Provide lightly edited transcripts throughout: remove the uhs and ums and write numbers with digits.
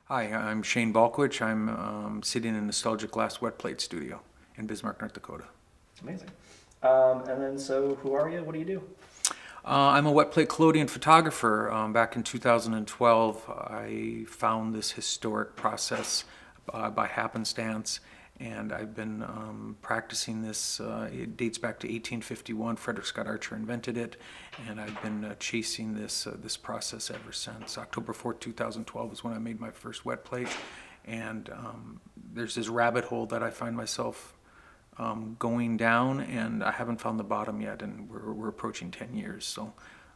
Hi, I'm Shane Balkowitsch. I'm sitting in Nostalgic Glass Wet Plate Studio in Bismarck, North Dakota. Amazing. And then, so who are you? What do you do? I'm a wet plate collodion photographer. Back in 2012, I found this historic process by happenstance, and I've been practicing this. It dates back to 1851. Frederick Scott Archer invented it, and I've been chasing this process ever since. October 4th, 2012 is when I made my first wet plate, and there's this rabbit hole that I find myself going down, and I haven't found the bottom yet, and we're approaching 10 years. So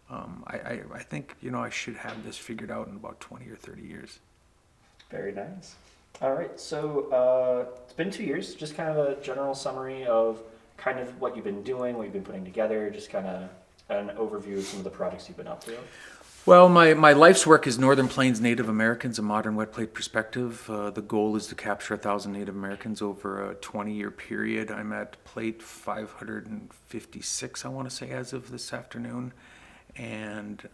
I think, I should have this figured out in about 20 or 30 years. Very nice. All right, so it's been 2 years. Just kind of a general summary of kind of what you've been doing, what you've been putting together, just kind of an overview of some of the projects you've been up to. Well, my life's work is Northern Plains Native Americans, a modern wet plate perspective. The goal is to capture 1,000 Native Americans over a 20-year period. I'm at plate 556, I want to say, as of this afternoon. And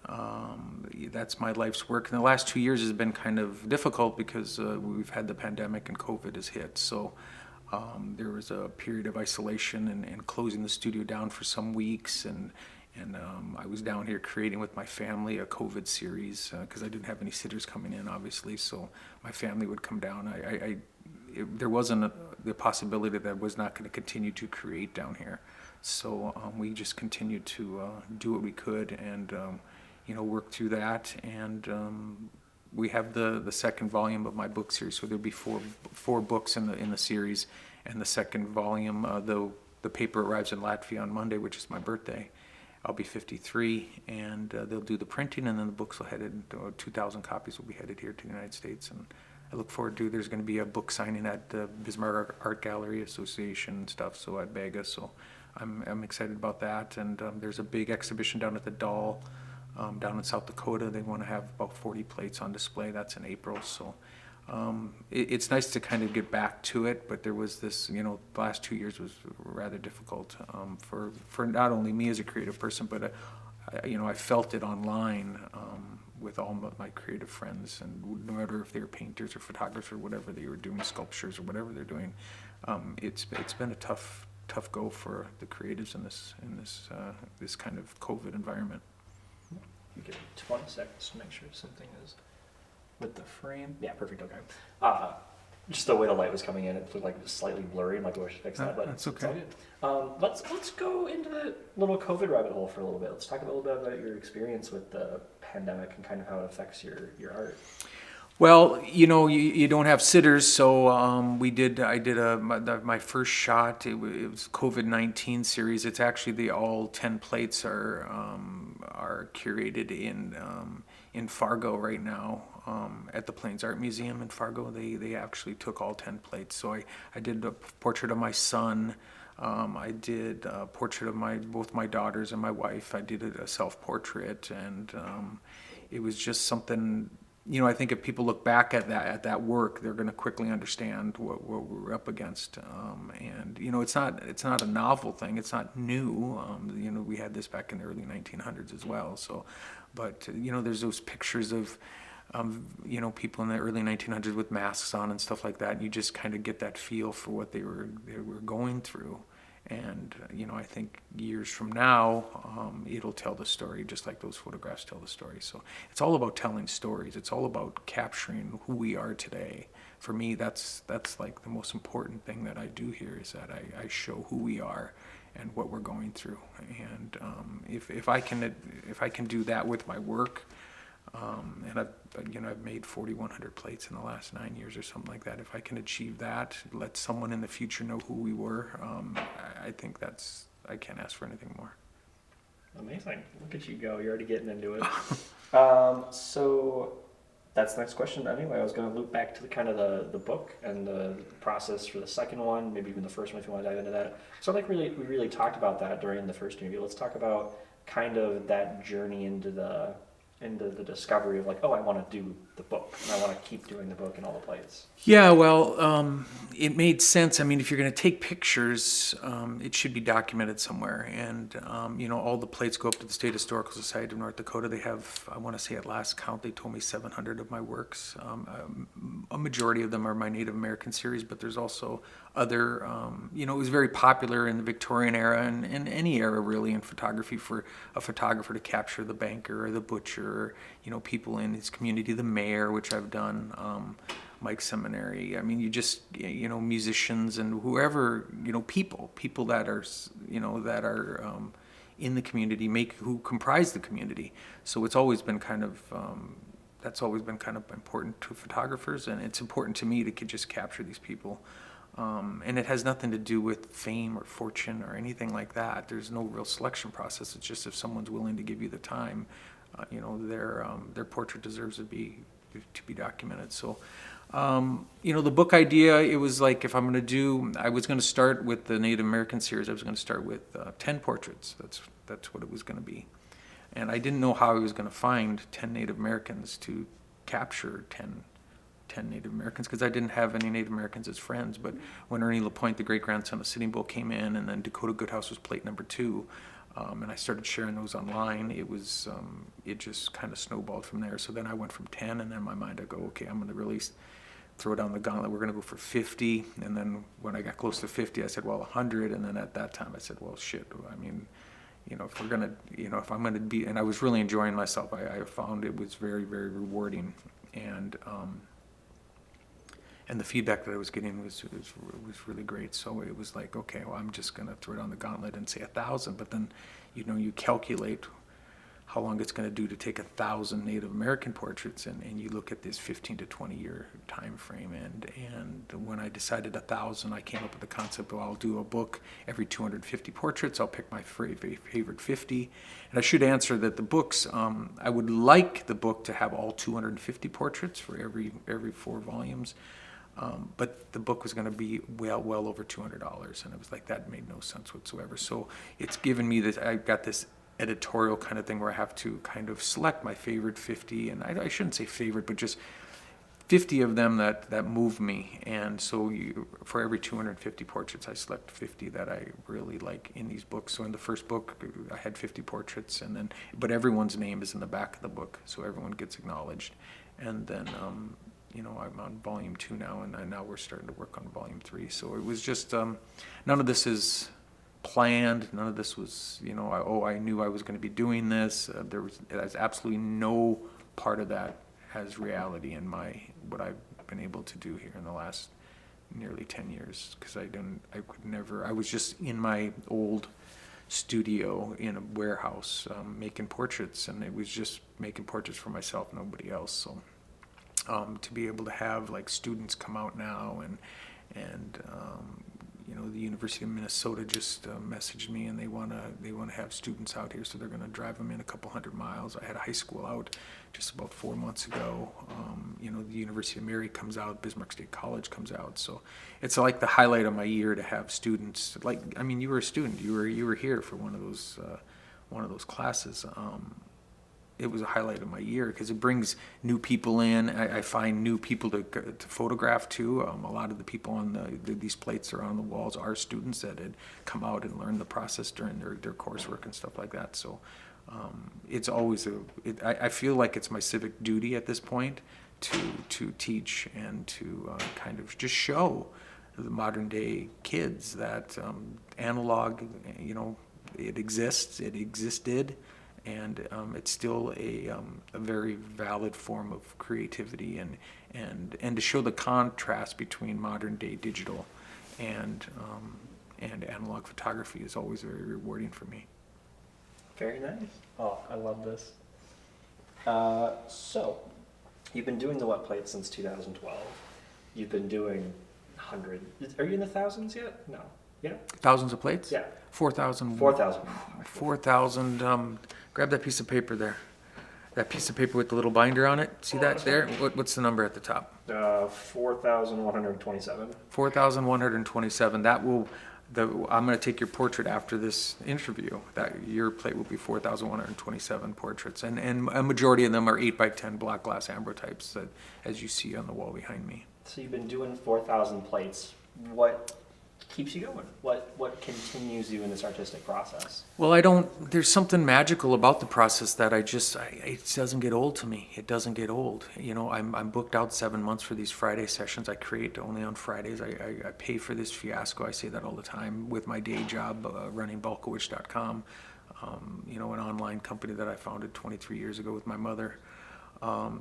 that's my life's work. And the last 2 years has been kind of difficult because we've had the pandemic and COVID has hit. So there was a period of isolation and closing the studio down for some weeks, and I was down here creating with my family a COVID series because I didn't have any sitters coming in, obviously. So my family would come down. There wasn't the possibility that I was not going to continue to create down here. So we just continued to do what we could and work through that. And we have the second volume of my book series. So there'll be four books in the series, and the second volume, the paper arrives in Latvia on Monday, which is my birthday. I'll be 53, and they'll do the printing, and then the books will headed, 2,000 copies will be headed here to the United States. And I look forward to, there's going to be a book signing at the Bismarck Art Gallery Association and stuff, so at Vega. So I'm excited about that. And there's a big exhibition down at the Doll down in South Dakota. They want to have about 40 plates on display. That's in April. So it's nice to kind of get back to it, but there was this, the last 2 years was rather difficult for not only me as a creative person, but I felt it online with all my creative friends, and no matter if they were painters or photographers or whatever they were doing, sculptures or whatever they're doing, it's been a tough go for the creatives in this kind of COVID environment. You get 20 seconds to make sure something is with the frame. Yeah, perfect. Okay. Just the way the light was coming in, it looked like it was slightly blurry. I'm like, oh, I should fix that, but That's okay. it's all good. Let's go into the little COVID rabbit hole for a little bit. Let's talk a little bit about your experience with the pandemic and kind of how it affects your art. Well, you don't have sitters, so I did my first shot. It was COVID-19 series. It's actually all 10 plates are curated in Fargo right now, at the Plains Art Museum in Fargo. They actually took all 10 plates. So I did a portrait of my son. I did a portrait of both my daughters and my wife. I did a self-portrait, and it was just something. I think if people look back at that work, they're going to quickly understand what we're up against. And it's not a novel thing. It's not new. We had this back in the early 1900s as well. So, but there's those pictures of people in the early 1900s with masks on and stuff like that. And you just kind of get that feel for what they were going through. And I think years from now, it'll tell the story just like those photographs tell the story. So it's all about telling stories. It's all about capturing who we are today. For me, that's like the most important thing that I do here, is that I show who we are and what we're going through. And if I can do that with my work, and I've made 4,100 plates in the last 9 years or something like that. If I can achieve that, let someone in the future know who we were, I think I can't ask for anything more. Amazing. Look at you go. You're already getting into it. So that's the next question. Anyway, I was going to loop back to the book and the process for the second one, maybe even the first one if you want to dive into that. So we really talked about that during the first interview. Let's talk about kind of that journey into into the discovery of like, oh, I want to do the book, and I want to keep doing the book and all the plates? Yeah, well, it made sense. I mean, if you're going to take pictures, it should be documented somewhere. And, all the plates go up to the State Historical Society of North Dakota. They have, I want to say at last count, they told me 700 of my works. A majority of them are my Native American series, but there's also other, it was very popular in the Victorian era and in any era really in photography for a photographer to capture the banker or the butcher, or, people in his community, the mayor, which I've done. Mike Seminary. I mean, you just, musicians and whoever, people that are, in the community, who comprise the community. So it's always been kind of, that's always been kind of important to photographers, and it's important to me to just capture these people. And it has nothing to do with fame or fortune or anything like that. There's no real selection process. It's just if someone's willing to give you the time, their portrait deserves to be documented. So, the book idea, it was like if I was going to start with the Native American series. I was going to start with 10 portraits. That's what it was going to be. And I didn't know how I was going to find 10 Native Americans to capture 10 Native Americans, because I didn't have any Native Americans as friends. But when Ernie LaPointe, the great-grandson of Sitting Bull, came in, and then Dakota Goodhouse was plate number 2, and I started sharing those online, it just kind of snowballed from there. So then I went from 10, and then in my mind I go, okay, I'm going to release, throw down the gauntlet, we're going to go for 50. And then when I got close to 50, I said, well, 100. And then at that time I said, well, shit, I mean, if we're going to, if I'm going to be, and I was really enjoying myself. I found it was very, very rewarding. And the feedback that I was getting was really great. So it was like, okay, well, I'm just going to throw down the gauntlet and say 1,000. But then, you calculate how long it's going to do to take 1,000 Native American portraits, and you look at this 15 to 20 year time frame. And when I decided 1,000, I came up with the concept of I'll do a book every 250 portraits. I'll pick my favorite 50. And I should answer that the books, I would like the book to have all 250 portraits for every 4 volumes. But the book was going to be well over $200, and it was like, that made no sense whatsoever. So it's given me this, I got this editorial kind of thing where I have to kind of select my favorite 50, and I shouldn't say favorite, but just 50 of them that move me. And so for every 250 portraits, I select 50 that I really like in these books. So in the first book, I had 50 portraits, but everyone's name is in the back of the book, so everyone gets acknowledged. And then, I'm on volume 2 now, and now we're starting to work on volume 3. So it was just, none of this is planned. None of this was, I knew I was going to be doing this. There's absolutely no part of that has reality in what I've been able to do here in the last nearly 10 years. Because I was just in my old studio in a warehouse making portraits, and it was just making portraits for myself, nobody else. So to be able to have like students come out now, and the University of Minnesota just messaged me, and they want to have students out here, so they're going to drive them in a couple hundred miles. I had a high school out just about 4 months ago. The University of Mary comes out, Bismarck State College comes out, so it's like the highlight of my year to have students. Like, I mean, you were a student, you were here for one of those classes. It was a highlight of my year because it brings new people in. I find new people to photograph too. A lot of the people on these plates that are on the walls are students that had come out and learned the process during their coursework and stuff like that. So it's always I feel like it's my civic duty at this point to teach and to kind of just show the modern day kids that analog, it exists, it existed. And it's still a very valid form of creativity, and to show the contrast between modern day digital and analog photography is always very rewarding for me. Very nice. Oh, I love this. So, you've been doing the wet plate since 2012. You've been doing 100. Are you in the thousands yet? No. Yeah. Thousands of plates? Yeah. 4,000. 4,000. 4,000. Grab that piece of paper there. That piece of paper with the little binder on it. See that there? What's the number at the top? 4,127. 4,127. That will, I'm going to take your portrait after this interview. That your plate will be 4,127 portraits, and a majority of them are 8x10 black glass ambrotypes that, as you see on the wall behind me. So you've been doing 4,000 plates. What keeps you going? What continues you in this artistic process? Well, there's something magical about the process that it doesn't get old to me. It doesn't get old. You know, I'm booked out 7 months for these Friday sessions. I create only on Fridays. I pay for this fiasco. I say that all the time with my day job, running Balkowitsch.com, you know, an online company that I founded 23 years ago with my mother.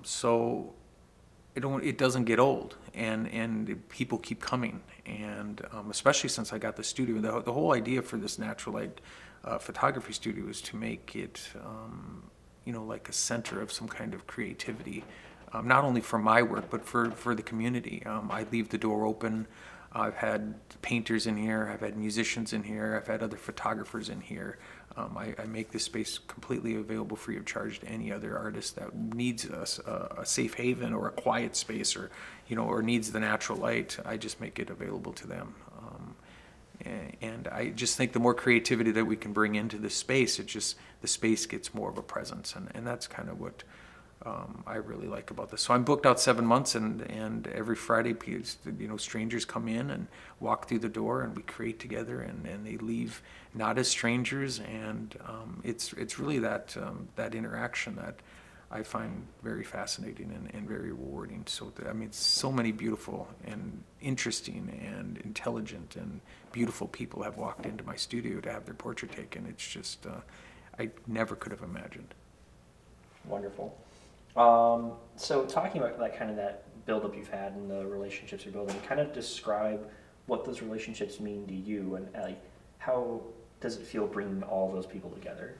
So it doesn't get old, and people keep coming, and especially since I got the studio. The whole idea for this natural light photography studio is to make it you know, like a center of some kind of creativity, not only for my work but for the community. I leave the door open. I've had painters in here, I've had musicians in here, I've had other photographers in here. I make this space completely available free of charge to any other artist that needs a safe haven or a quiet space, or, you know, or needs the natural light. I just make it available to them. And I just think the more creativity that we can bring into this space, the space gets more of a presence, and that's kind of what I really like about this. So I'm booked out 7 months, and every Friday, you know, strangers come in and walk through the door, and we create together, and they leave not as strangers, and it's really that interaction that I find very fascinating and very rewarding. So I mean, so many beautiful and interesting and intelligent and beautiful people have walked into my studio to have their portrait taken. It's just I never could have imagined. Wonderful. So talking about that kind of that buildup you've had and the relationships you're building, kind of describe what those relationships mean to you, and like how does it feel bringing all those people together?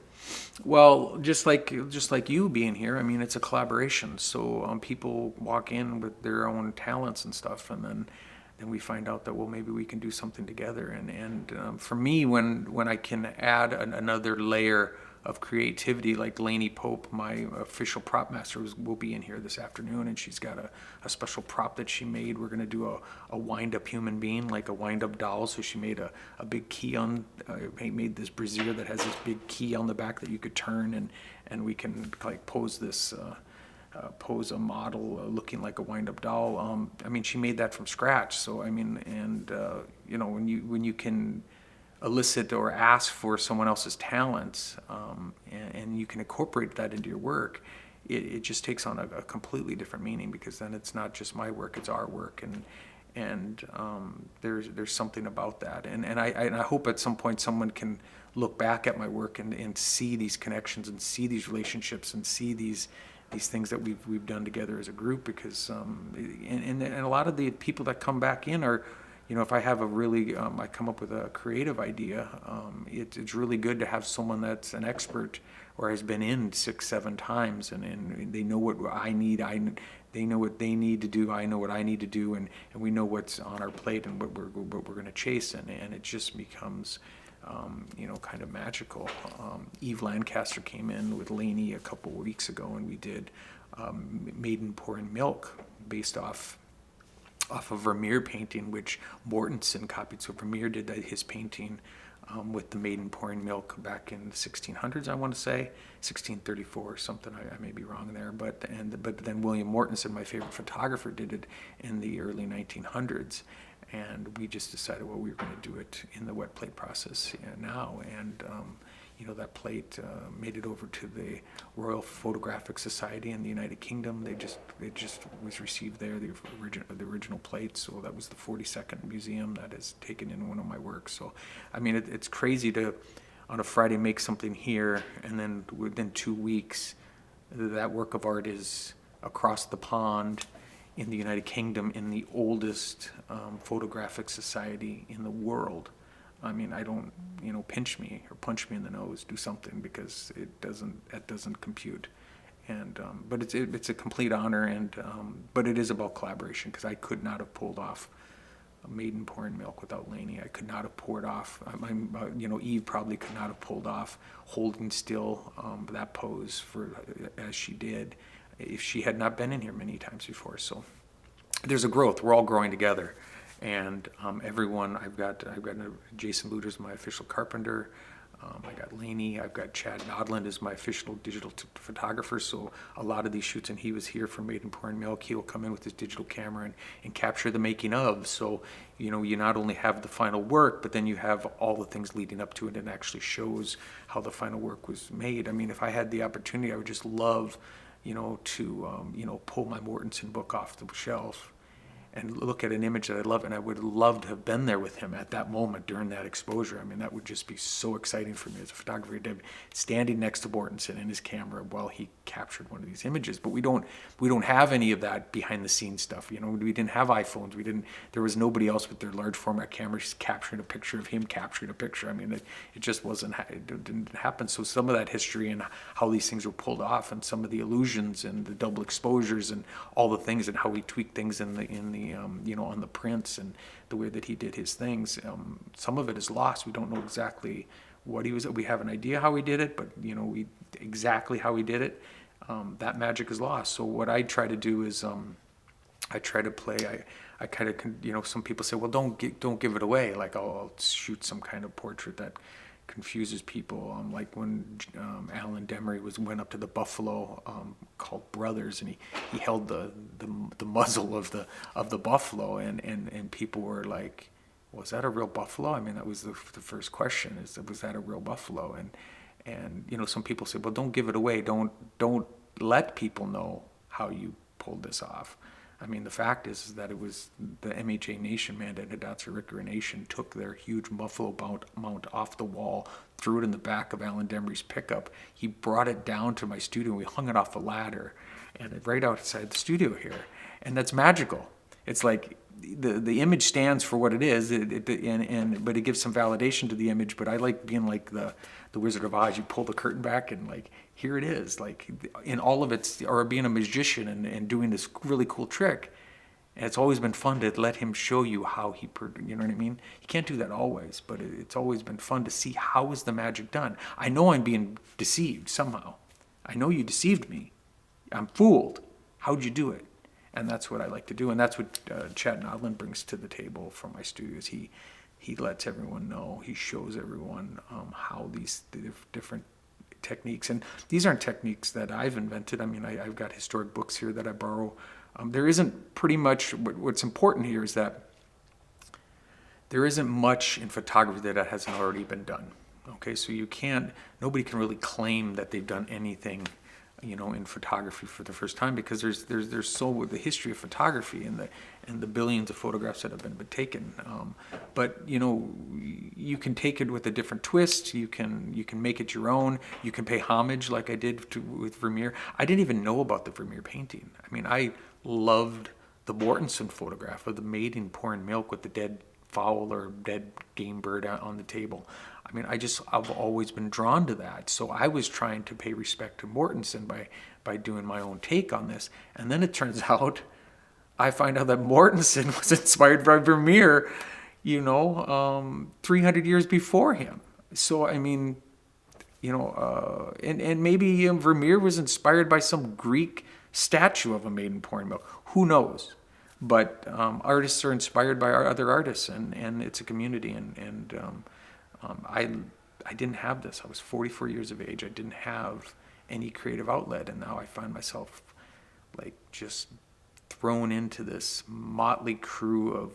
Well, just like you being here, I mean, it's a collaboration. So people walk in with their own talents and stuff, and then we find out that, well, maybe we can do something together. And for me, when I can add another layer of creativity, like Lainey Pope, my official prop master, will be in here this afternoon, and she's got a special prop that she made. We're going to do a wind-up human being, like a wind-up doll. So she made a big key on, made this brassiere that has this big key on the back that you could turn, and we can like pose this, pose a model looking like a wind-up doll. I mean, she made that from scratch. So I mean, and you know, when you can elicit or ask for someone else's talents, and you can incorporate that into your work, it just takes on a completely different meaning, because then it's not just my work, it's our work, and there's something about that, and I hope at some point someone can look back at my work and see these connections and see these relationships and see these things that we've done together as a group, because and a lot of the people that come back in are, you know, if I have a really, I come up with a creative idea, it's really good to have someone that's an expert or has been in 6-7 times, and they know what I need. They know what they need to do. I know what I need to do, and we know what's on our plate and what we're going to chase, and it just becomes, you know, kind of magical. Eve Lancaster came in with Lainey a couple weeks ago, and we did Maiden Pouring Milk based off a Vermeer painting, which Mortensen copied. So Vermeer did his painting with the Maiden Pouring Milk back in the 1600s, I want to say, 1634 or something. I may be wrong there, but then William Mortensen, my favorite photographer, did it in the early 1900s, and we just decided, well, we were going to do it in the wet plate process now, and you know, that plate made it over to the Royal Photographic Society in the United Kingdom. It just was received there, the original plate. So that was the 42nd museum that is taken in one of my works. So, I mean, it's crazy to, on a Friday, make something here, and then within 2 weeks, that work of art is across the pond in the United Kingdom in the oldest photographic society in the world. I mean, I don't, you know, pinch me or punch me in the nose, do something, because that doesn't compute. And but it's a complete honor, and but it is about collaboration, because I could not have pulled off a Maiden Pouring Milk without Lainey. I could not have poured off, you know, Eve probably could not have pulled off holding still that pose as she did if she had not been in here many times before. So there's a growth. We're all growing together. And everyone, I've got Jason Luder's my official carpenter. I got Laney, I've got Chad Nodland as my official digital photographer. So a lot of these shoots, and he was here for Maiden Pouring Milk, he'll come in with his digital camera and capture the making of. So, you know, you not only have the final work, but then you have all the things leading up to it, and actually shows how the final work was made. I mean, if I had the opportunity, I would just love, you know, to, you know, pull my Mortensen book off the shelf and look at an image that I love, and I would love to have been there with him at that moment during that exposure. I mean, that would just be so exciting for me as a photographer, standing next to Mortensen and his camera while he captured one of these images. But we don't have any of that behind the scenes stuff. You know, we didn't have iPhones. There was nobody else with their large format cameras capturing a picture of him capturing a picture. I mean, it just it didn't happen. So some of that history and how these things were pulled off, and some of the illusions and the double exposures and all the things, and how we tweaked things in the you know, on the prints and the way that he did his things. Some of it is lost. We don't know exactly what he was. We have an idea how he did it, but you know, exactly how he did it. That magic is lost. So what I try to do is I try to play. I kind of, you know, some people say, well, don't give it away. Like I'll shoot some kind of portrait that confuses people. Like when Alan Demery went up to the buffalo called Brothers, and he held the muzzle of the buffalo, and people were like, was that a real buffalo? I mean, that was the first question, was that a real buffalo? And you know, some people say, well, don't give it away. Don't let people know how you pulled this off. I mean, the fact is that it was the MHA Nation man at Hidatsa-Rikara Nation took their huge buffalo mount off the wall, threw it in the back of Alan Demery's pickup. He brought it down to my studio. We hung it off a ladder, and right outside the studio here. And that's magical. It's like the image stands for what it is, but it gives some validation to the image. But I like being like the Wizard of Oz. You pull the curtain back, and like, here it is, like in all of its, or being a magician and doing this really cool trick. And it's always been fun to let him show you how you know what I mean? You can't do that always, but it's always been fun to see how is the magic done. I know I'm being deceived somehow. I know you deceived me. I'm fooled. How'd you do it? And that's what I like to do. And that's what Chad Nodland brings to the table from my studios. He lets everyone know. He shows everyone how the different techniques. And these aren't techniques that I've invented. I mean, I've got historic books here that I borrow. There isn't pretty much, what's important here is that there isn't much in photography that hasn't already been done. Okay, so nobody can really claim that they've done anything, you know, in photography for the first time, because there's the history of photography and the billions of photographs that have been taken. But you know, you can take it with a different twist. You can make it your own. You can pay homage, like I did with Vermeer. I didn't even know about the Vermeer painting. I mean, I loved the Mortensen photograph of the maiden pouring milk with the dead fowl or dead game bird on the table. I mean, I've always been drawn to that. So I was trying to pay respect to Mortensen by doing my own take on this. And then it turns out, I find out that Mortensen was inspired by Vermeer, you know, 300 years before him. So, I mean, you know, and maybe Vermeer was inspired by some Greek statue of a maiden pouring milk. Who knows? But artists are inspired by our other artists, and it's a community. I didn't have this. I was 44 years of age. I didn't have any creative outlet, and now I find myself like just thrown into this motley crew of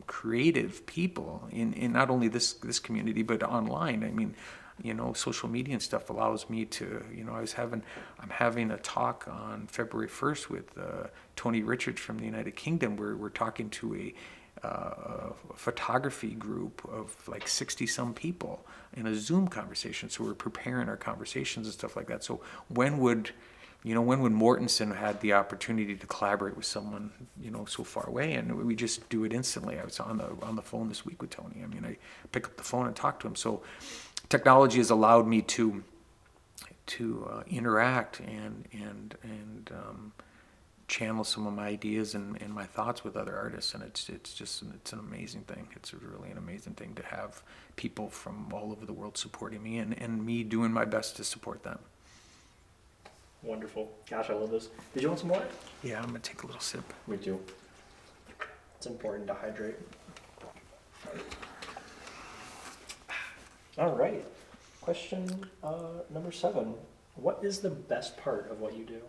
creative people in not only this community but online. I mean, you know, social media and stuff allows me to, you know, I'm having a talk on February 1st with Tony Richards from the United Kingdom, where we're talking to a photography group of like 60 some people in a Zoom conversation. So we're preparing our conversations and stuff like that. So when would Mortensen had the opportunity to collaborate with someone, you know, so far away, and we just do it instantly. I was on the phone this week with Tony. I mean, I pick up the phone and talk to him. So technology has allowed me to interact and channel some of my ideas and my thoughts with other artists, and it's an amazing thing. It's really an amazing thing to have people from all over the world supporting me and me doing my best to support them. Wonderful. Gosh, I love this. Did you want some more? Yeah, I'm gonna take a little sip. Me too. It's important to hydrate. All right. Question number 7. What is the best part of what you do?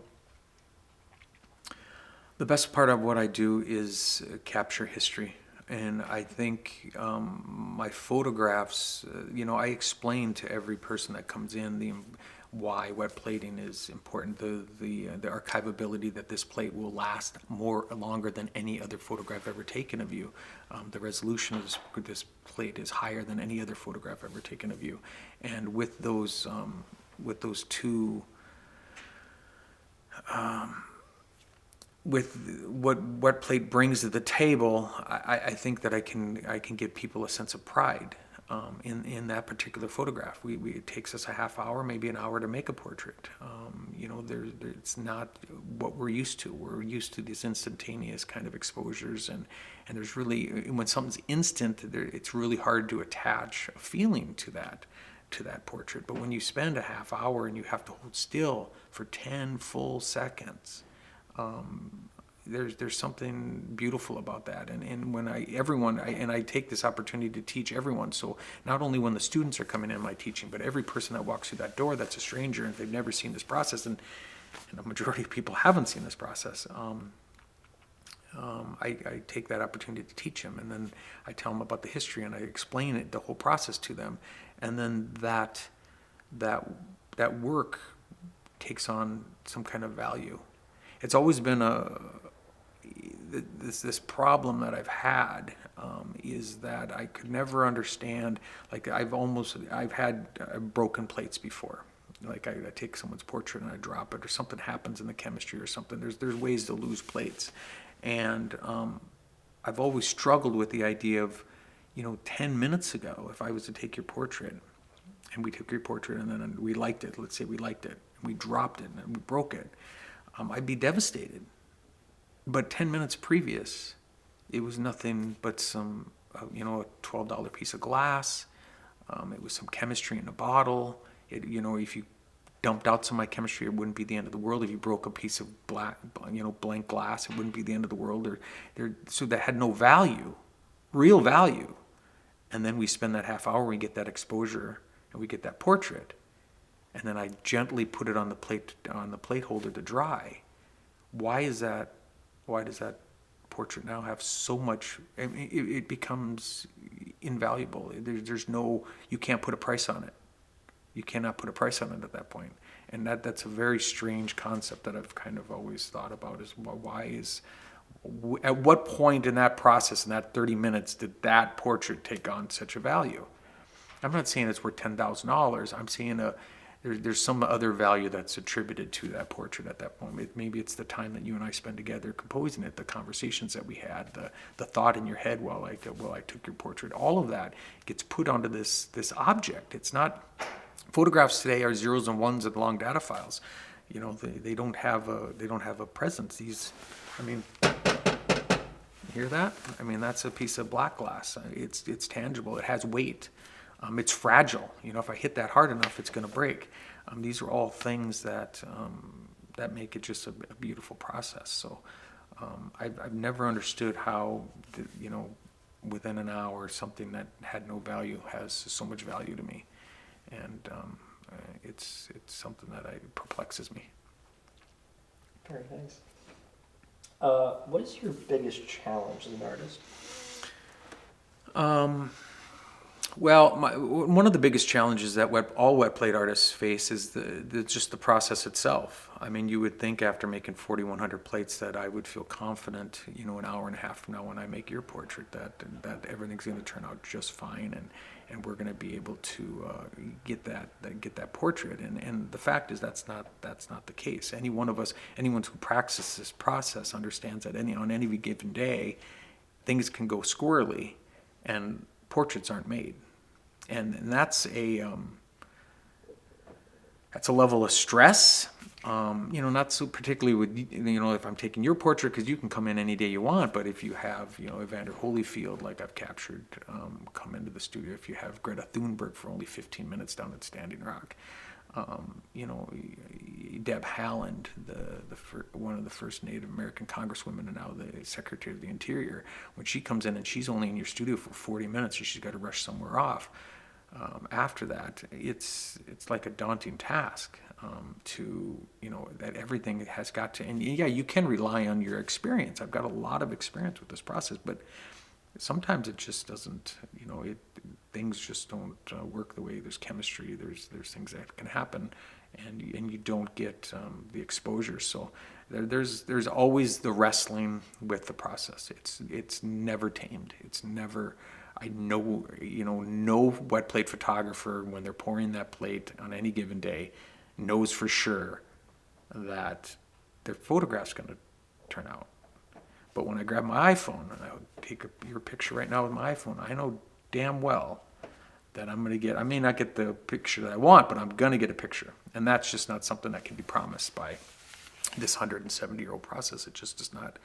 The best part of what I do is capture history. And I think my photographs, I explain to every person that comes in why wet plating is important, the archivability, that this plate will last longer than any other photograph ever taken of you. The resolution of this plate is higher than any other photograph ever taken of you. And with those two, with what wet plate brings to the table, I think that I can give people a sense of pride in that particular photograph. It takes us a half hour, maybe an hour to make a portrait. It's not what we're used to. We're used to these instantaneous kind of exposures, and there's really, when something's instant, it's really hard to attach a feeling to that portrait. But when you spend a half hour and you have to hold still for 10 full seconds, there's something beautiful about that. And when I take this opportunity to teach everyone, so not only when the students are coming in my teaching, but every person that walks through that door that's a stranger and they've never seen this process, and the majority of people haven't seen this process, I take that opportunity to teach them, and then I tell them about the history, and I explain the whole process to them, and then that work takes on some kind of value. It's always been this problem that I've had, is that I could never understand. Like I've had broken plates before. Like I take someone's portrait and I drop it, or something happens in the chemistry or something. There's ways to lose plates, and I've always struggled with the idea of, 10 minutes ago, if I was to take your portrait, and we took your portrait and then we liked it. Let's say we liked it, and we dropped it and we broke it. I'd be devastated. But 10 minutes previous, it was nothing but some, a $12 piece of glass. It was some chemistry in a bottle. If you dumped out some of my chemistry, it wouldn't be the end of the world. If you broke a piece of blank glass, it wouldn't be the end of the world. So that had no value, real value. And then we spend that half hour, we get that exposure, and we get that portrait. And then I gently put it on the plate holder to dry. Why does that portrait now have so much? I mean, it becomes invaluable. You can't put a price on it. You cannot put a price on it at that point. And that's a very strange concept that I've kind of always thought about, is at what point in that process, in that 30 minutes, did that portrait take on such a value? I'm not saying it's worth $10,000. I'm saying there's some other value that's attributed to that portrait at that point. Maybe it's the time that you and I spend together composing it, the conversations that we had, the thought in your head while I took your portrait. All of that gets put onto this object. It's not. Photographs today are zeros and ones and long data files. They don't have a presence. Hear that? I mean, that's a piece of black glass. It's tangible. It has weight. It's fragile. If I hit that hard enough, it's going to break. These are all things that make it just a beautiful process. So I've never understood how within an hour something that had no value has so much value to me, and it's something that perplexes me. Very nice. What is your biggest challenge as an artist? Well, one of the biggest challenges that all wet plate artists face is just the process itself. I mean, you would think after making 4,100 plates that I would feel confident, an hour and a half from now when I make your portrait, that everything's going to turn out just fine, and we're going to be able to get that portrait. And the fact is that's not the case. Anyone who practices this process understands that on any given day, things can go squirrely, and portraits aren't made. And that's a level of stress, not so particularly with, if I'm taking your portrait, because you can come in any day you want, but if you have, Evander Holyfield, like I've captured, come into the studio, if you have Greta Thunberg for only 15 minutes down at Standing Rock, You know, Deb Haaland, one of the first Native American congresswomen and now the Secretary of the Interior, when she comes in and she's only in your studio for 40 minutes and she's got to rush somewhere off, after that, it's like a daunting task to, you know, that everything has got to, and yeah, you can rely on your experience. I've got a lot of experience with this process, but sometimes it just doesn't, you know, things just don't work the way. There's chemistry, there's things that can happen, and you don't get the exposure. So there's always the wrestling with the process. It's never tamed. It's never. I know, you know, no wet plate photographer, when they're pouring that plate on any given day, knows for sure that their photograph's going to turn out. But when I grab my iPhone and I would take your picture right now with my iPhone, I know damn well that I'm going to get, I may not get the picture that I want, but I'm going to get a picture. And that's just not something that can be promised by this 170-year-old process. It just does not.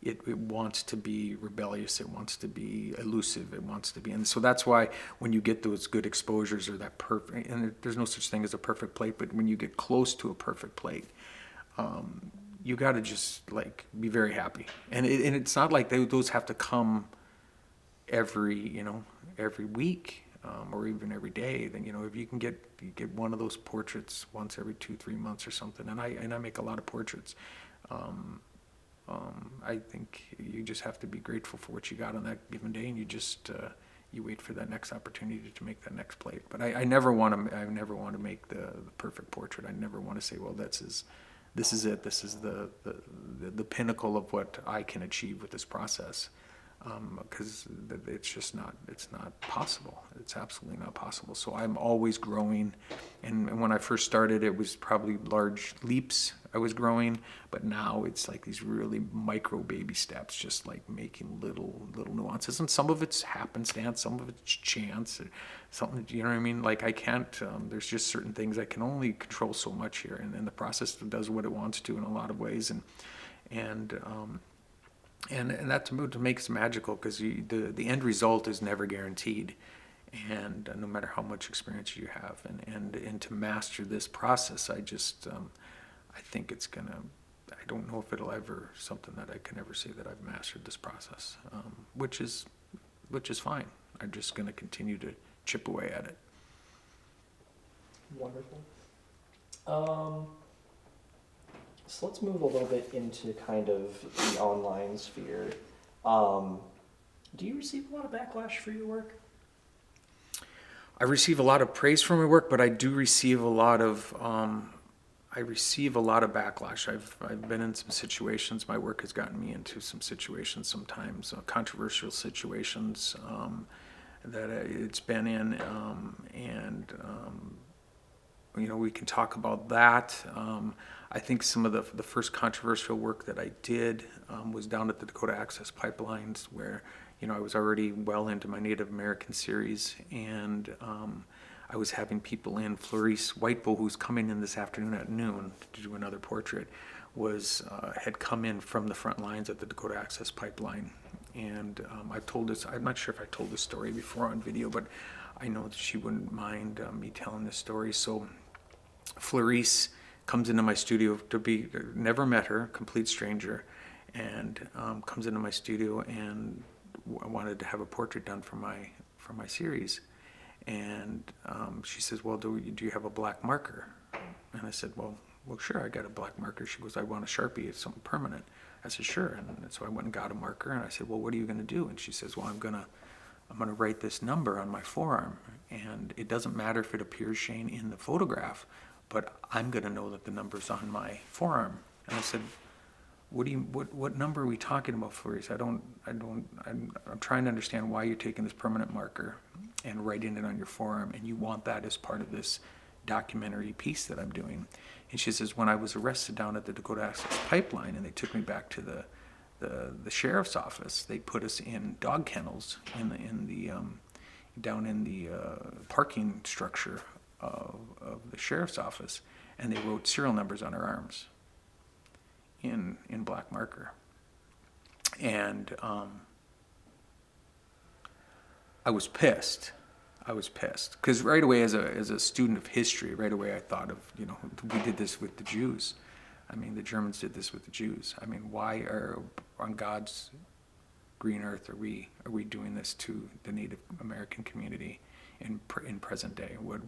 It wants to be rebellious. It wants to be elusive. It wants to be, and so that's why when you get those good exposures or that perfect, and there's no such thing as a perfect plate, but when you get close to a perfect plate, you got to just like be very happy. And it's not like those have to come every week or even every day. Then, you know, if you can get one of those portraits once every 2-3 months or something, and I make a lot of portraits. I think you just have to be grateful for what you got on that given day, and you just you wait for that next opportunity to make that next plate. But I never want to make the perfect portrait. I never want to say, well, this is it. This is the pinnacle of what I can achieve with this process, because it's just not. It's not possible. It's absolutely not possible. So I'm always growing, and when I first started, it was probably large leaps I was growing, but now it's like these really micro baby steps, just like making little nuances, and some of it's happenstance, some of it's chance, something, you know what I mean? Like I can't. There's just certain things I can only control so much here, and the process does what it wants to in a lot of ways, and that to makes it magical, because the end result is never guaranteed, and no matter how much experience you have, and to master this process, I think it's gonna. I don't know if it'll ever something that I can ever say that I've mastered this process, which is fine. I'm just gonna continue to chip away at it. Wonderful. So let's move a little bit into kind of the online sphere. Do you receive a lot of backlash for your work? I receive a lot of praise for my work, but I do receive a lot of backlash. I've been in some situations. My work has gotten me into some situations, sometimes controversial situations that it's been in, and you know, we can talk about that. I think some of the first controversial work that I did was down at the Dakota Access Pipelines, where, you know, I was already well into my Native American series, and I was having people in. Florice Whitebow, who's coming in this afternoon at noon to do another portrait, had come in from the front lines at the Dakota Access Pipeline, and I've told this. I'm not sure if I told this story before on video, but I know that she wouldn't mind me telling this story. So Florice comes into my studio never met her, complete stranger, and comes into my studio and wanted to have a portrait done for my series. And she says, well, do you have a black marker? And I said, well, sure, I got a black marker. She goes, I want a Sharpie, it's something permanent. I said, sure. And so I went and got a marker, and I said, well, what are you going to do? And she says, well, I'm going to write this number on my forearm, and it doesn't matter if it appears, Shane, in the photograph, but I'm going to know that the number's on my forearm. And I said, what number are we talking about, Florice? I'm trying to understand why you're taking this permanent marker and writing it on your forearm, and you want that as part of this documentary piece that I'm doing. And she says, when I was arrested down at the Dakota Access Pipeline and they took me back to the sheriff's office, they put us in dog kennels down in the parking structure of the sheriff's office, and they wrote serial numbers on our arms in black marker. And I was pissed. I was pissed because right away, as a student of history, right away I thought of, we did this with the Jews. I mean, the Germans did this with the Jews. I mean, why on God's green earth are we doing this to the Native American community in present day? Why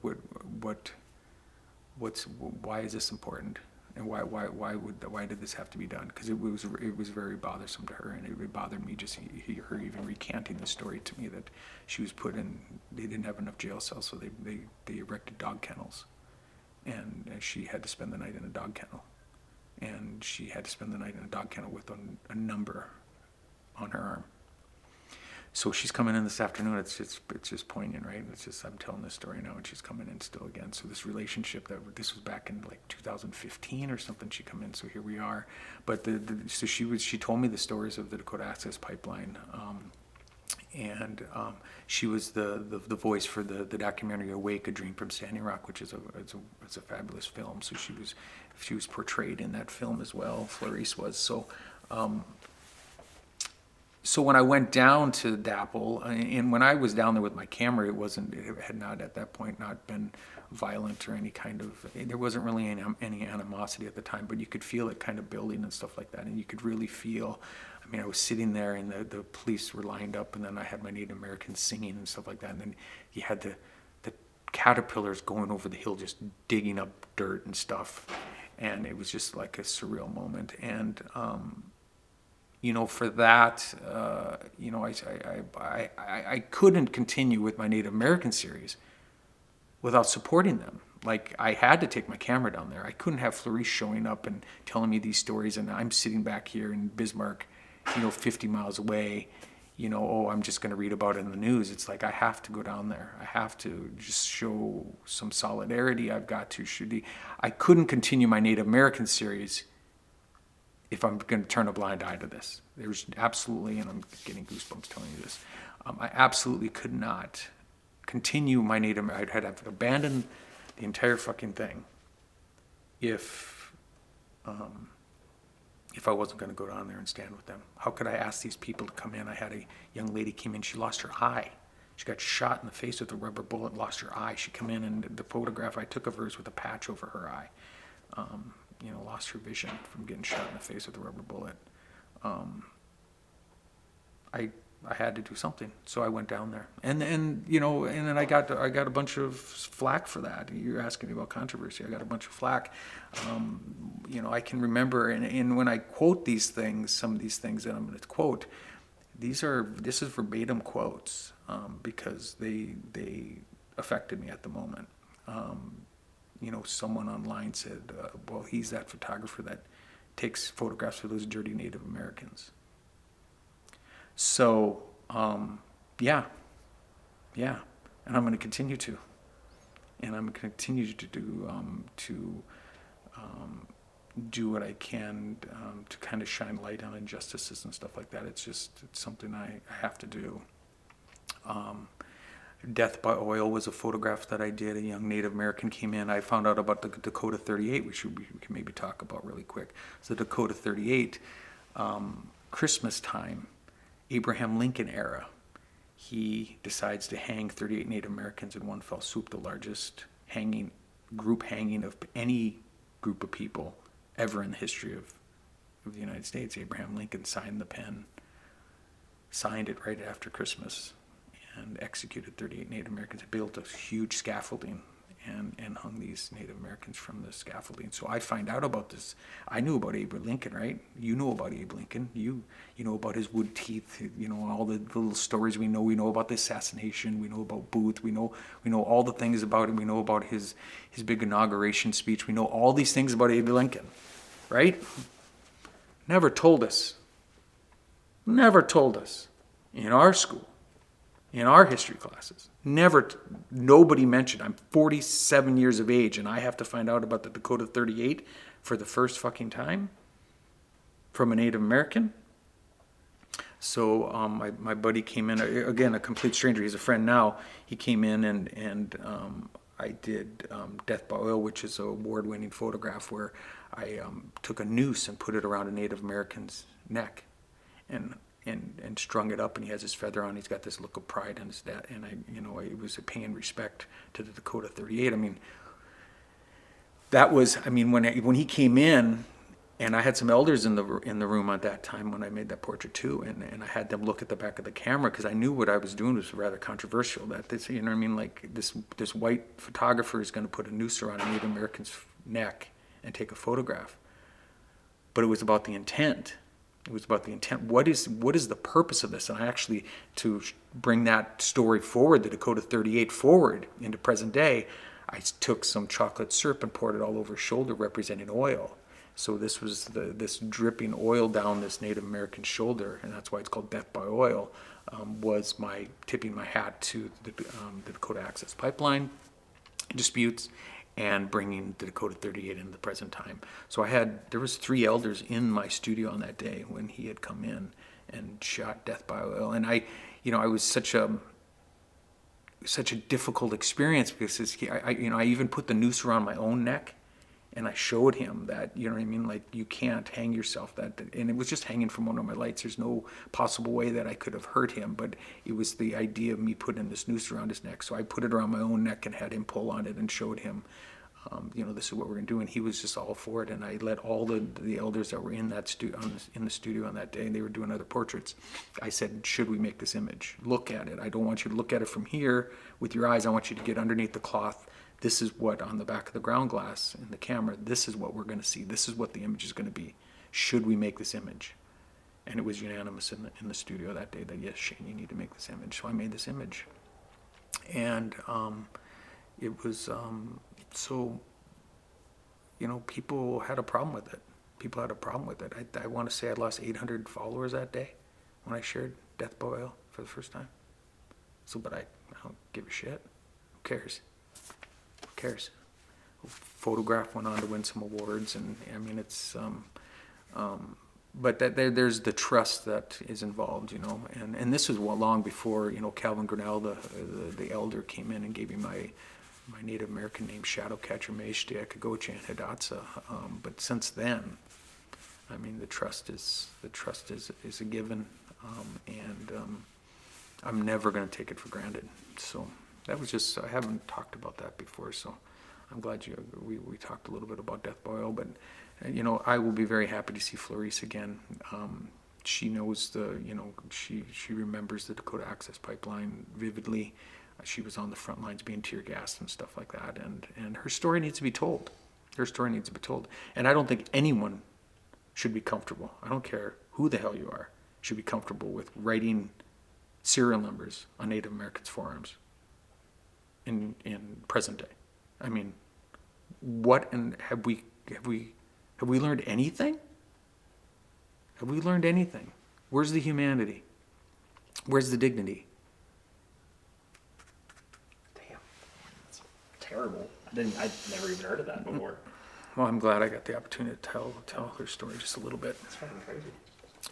is this important? And why did this have to be done? Because it was very bothersome to her, and it would bother me just her even recanting the story to me that she was put in. They didn't have enough jail cells, so they erected dog kennels, and she had to spend the night in a dog kennel, and she had to spend the night in a dog kennel with a number on her arm. So she's coming in this afternoon. It's just poignant, right? It's just, I'm telling this story now, and she's coming in still again. So this relationship this was back in like 2015 or something. She come in, so here we are. But so she told me the stories of the Dakota Access Pipeline, and she was the voice for the documentary "Awake: A Dream from Standing Rock," which is a fabulous film. So she was portrayed in that film as well. Florice was so. So when I went down to DAPL, and when I was down there with my camera, it had not at that point not been violent or any kind of, there wasn't really any animosity at the time, but you could feel it kind of building and stuff like that. And you could really feel, I mean, I was sitting there and the police were lined up, and then I had my Native Americans singing and stuff like that. And then you had the caterpillars going over the hill, just digging up dirt and stuff. And it was just like a surreal moment. And, for that, I couldn't continue with my Native American series without supporting them. Like, I had to take my camera down there. I couldn't have Florice showing up and telling me these stories, and I'm sitting back here in Bismarck, 50 miles away, I'm just going to read about it in the news. It's like, I have to go down there. I have to just show some solidarity. I've got to I couldn't continue my Native American series if I'm going to turn a blind eye to this. There's absolutely, and I'm getting goosebumps telling you this, I absolutely could not continue my Native, I'd have to abandon the entire fucking thing if I wasn't going to go down there and stand with them. How could I ask these people to come in? I had a young lady came in, she lost her eye. She got shot in the face with a rubber bullet, lost her eye. She come in, and the photograph I took of her is with a patch over her eye. Lost her vision from getting shot in the face with a rubber bullet. I had to do something, so I went down there, and then I got a bunch of flack for that. You're asking me about controversy. I got a bunch of flack. I can remember, and when I quote these things, some of these things that I'm going to quote, this is verbatim quotes because they affected me at the moment. Someone online said, well, he's that photographer that takes photographs of those dirty Native Americans. So, yeah. And I'm going to continue to. And I'm going to continue to do what I can to kind of shine light on injustices and stuff like that. It's something I have to do. Death by Oil was a photograph that I did. A young Native American came in. I found out about the Dakota 38, which we can maybe talk about really quick. So the Dakota 38, Christmas time, Abraham Lincoln era, he decides to hang 38 Native Americans in one fell swoop, the largest group hanging of any group of people ever in the history of the United States. Abraham Lincoln signed it right after Christmas, and executed 38 Native Americans. He built a huge scaffolding and hung these Native Americans from the scaffolding. So I find out about this. I knew about Abe Lincoln, right? You know about Abe Lincoln. You know about his wood teeth. All the little stories we know. We know about the assassination. We know about Booth. We know all the things about him. We know about his big inauguration speech. We know all these things about Abe Lincoln, right? Never told us in our school. In our history classes, nobody mentioned. I'm 47 years of age, and I have to find out about the Dakota 38 for the first fucking time from a Native American. So my buddy came in, again, a complete stranger. He's a friend now. He came in, and I did Death by Oil, which is an award-winning photograph where I took a noose and put it around a Native American's neck. And and strung it up, and he has his feather on. He's got this look of pride in his dad, and it was a paying respect to the Dakota 38. I mean, that was, I mean, when he came in, and I had some elders in the room at that time when I made that portrait too, and I had them look at the back of the camera because I knew what I was doing was rather controversial. That this, you know what I mean, like this white photographer is going to put a noose around a Native American's neck and take a photograph, but it was about the intent. It was about the intent. What is the purpose of this? And I actually, to bring that story forward, the Dakota 38 forward into present day, I took some chocolate syrup and poured it all over his shoulder, representing oil. So this was this dripping oil down this Native American shoulder, and that's why it's called death by oil, was my tipping my hat to the Dakota Access Pipeline disputes and bringing the Dakota 38 into the present time. So there was 3 elders in my studio on that day when he had come in and shot death by oil. And I was such a difficult experience because I even put the noose around my own neck, and I showed him that, you know what I mean, like, you can't hang yourself. And it was just hanging from one of my lights. There's no possible way that I could have hurt him, but it was the idea of me putting this noose around his neck. So I put it around my own neck and had him pull on it and showed him, this is what we're going to do. And he was just all for it. And I let all the elders that were in that in the studio on that day, and they were doing other portraits, I said, should we make this image? Look at it. I don't want you to look at it from here with your eyes. I want you to get underneath the cloth. This is what, on the back of the ground glass in the camera, this is what we're going to see. This is what the image is going to be. Should we make this image? And it was unanimous in the studio that day that, yes, Shane, you need to make this image. So I made this image. And it was, people had a problem with it. People had a problem with it. I want to say I lost 800 followers that day when I shared Death by Oil for the first time. So, but I don't give a shit. Who cares? Who cares? Photograph went on to win some awards, and I mean, it's, but there's the trust that is involved, and this was long before, Calvin Grinnell, the elder, came in and gave me my Native American name, Shadowcatcher, Meishte, Akagocha, and Hidatsa. But since then, I mean, the trust is a given, and I'm never going to take it for granted. So that was just, I haven't talked about that before, so I'm glad we talked a little bit about Death by Oil, but I will be very happy to see Florice again. She knows she remembers the Dakota Access Pipeline vividly. She was on the front lines being tear gassed and stuff like that, and her story needs to be told. Her story needs to be told, and I don't think anyone should be comfortable. I don't care who the hell you are, should be comfortable with writing serial numbers on Native Americans' forearms in present day. I mean, what, and have we learned anything? Have we learned anything? Where's the humanity? Where's the dignity? Damn, that's terrible. I'd never even heard of that before. Well, I'm glad I got the opportunity to tell her story just a little bit. That's fucking crazy.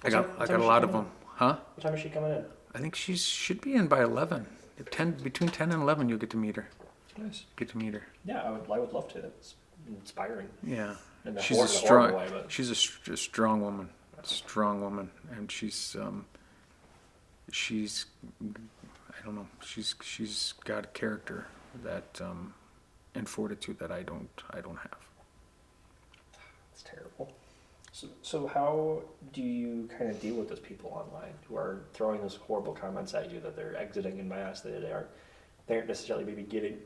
I got a lot of them. Huh? What time is she coming in? I think she should be in by 11. Between 10 and 11, you'll get to meet her. Nice. Get to meet her. Yeah, I would love to. It's inspiring. Yeah. She's a strong way, but... She's a strong woman. Strong woman, and she's I don't know. She's got a character that and fortitude that I don't have. It's terrible. So how do you kind of deal with those people online who are throwing those horrible comments at you, that they're exiting in mass, that they aren't necessarily maybe getting,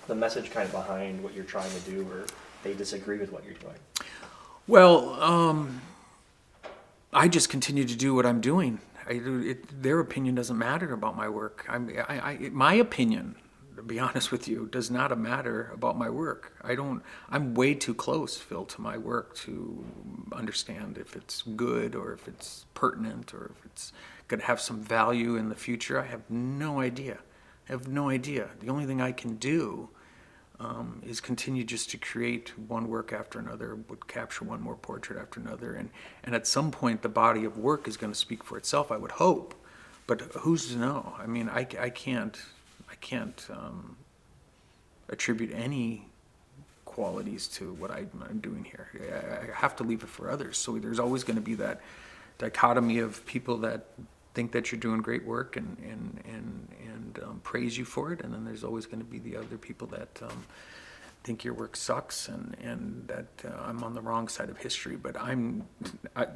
the message kind of behind what you're trying to do, or they disagree with what you're doing? Well, I just continue to do what I'm doing. Their opinion doesn't matter about my work. My opinion, to be honest with you, does not matter about my work. I'm way too close, Phil, to my work to understand if it's good or if it's pertinent or if it's going to have some value in the future. I have no idea. The only thing I can do is continue just to create one work after another, would capture one more portrait after another, and at some point the body of work is going to speak for itself, I would hope, but who's to know? I mean, I can't attribute any qualities to what I'm doing here. I have to leave it for others. So there's always going to be that dichotomy of people that think that you're doing great work and praise you for it, and then there's always going to be the other people that think your work sucks and that I'm on the wrong side of history. But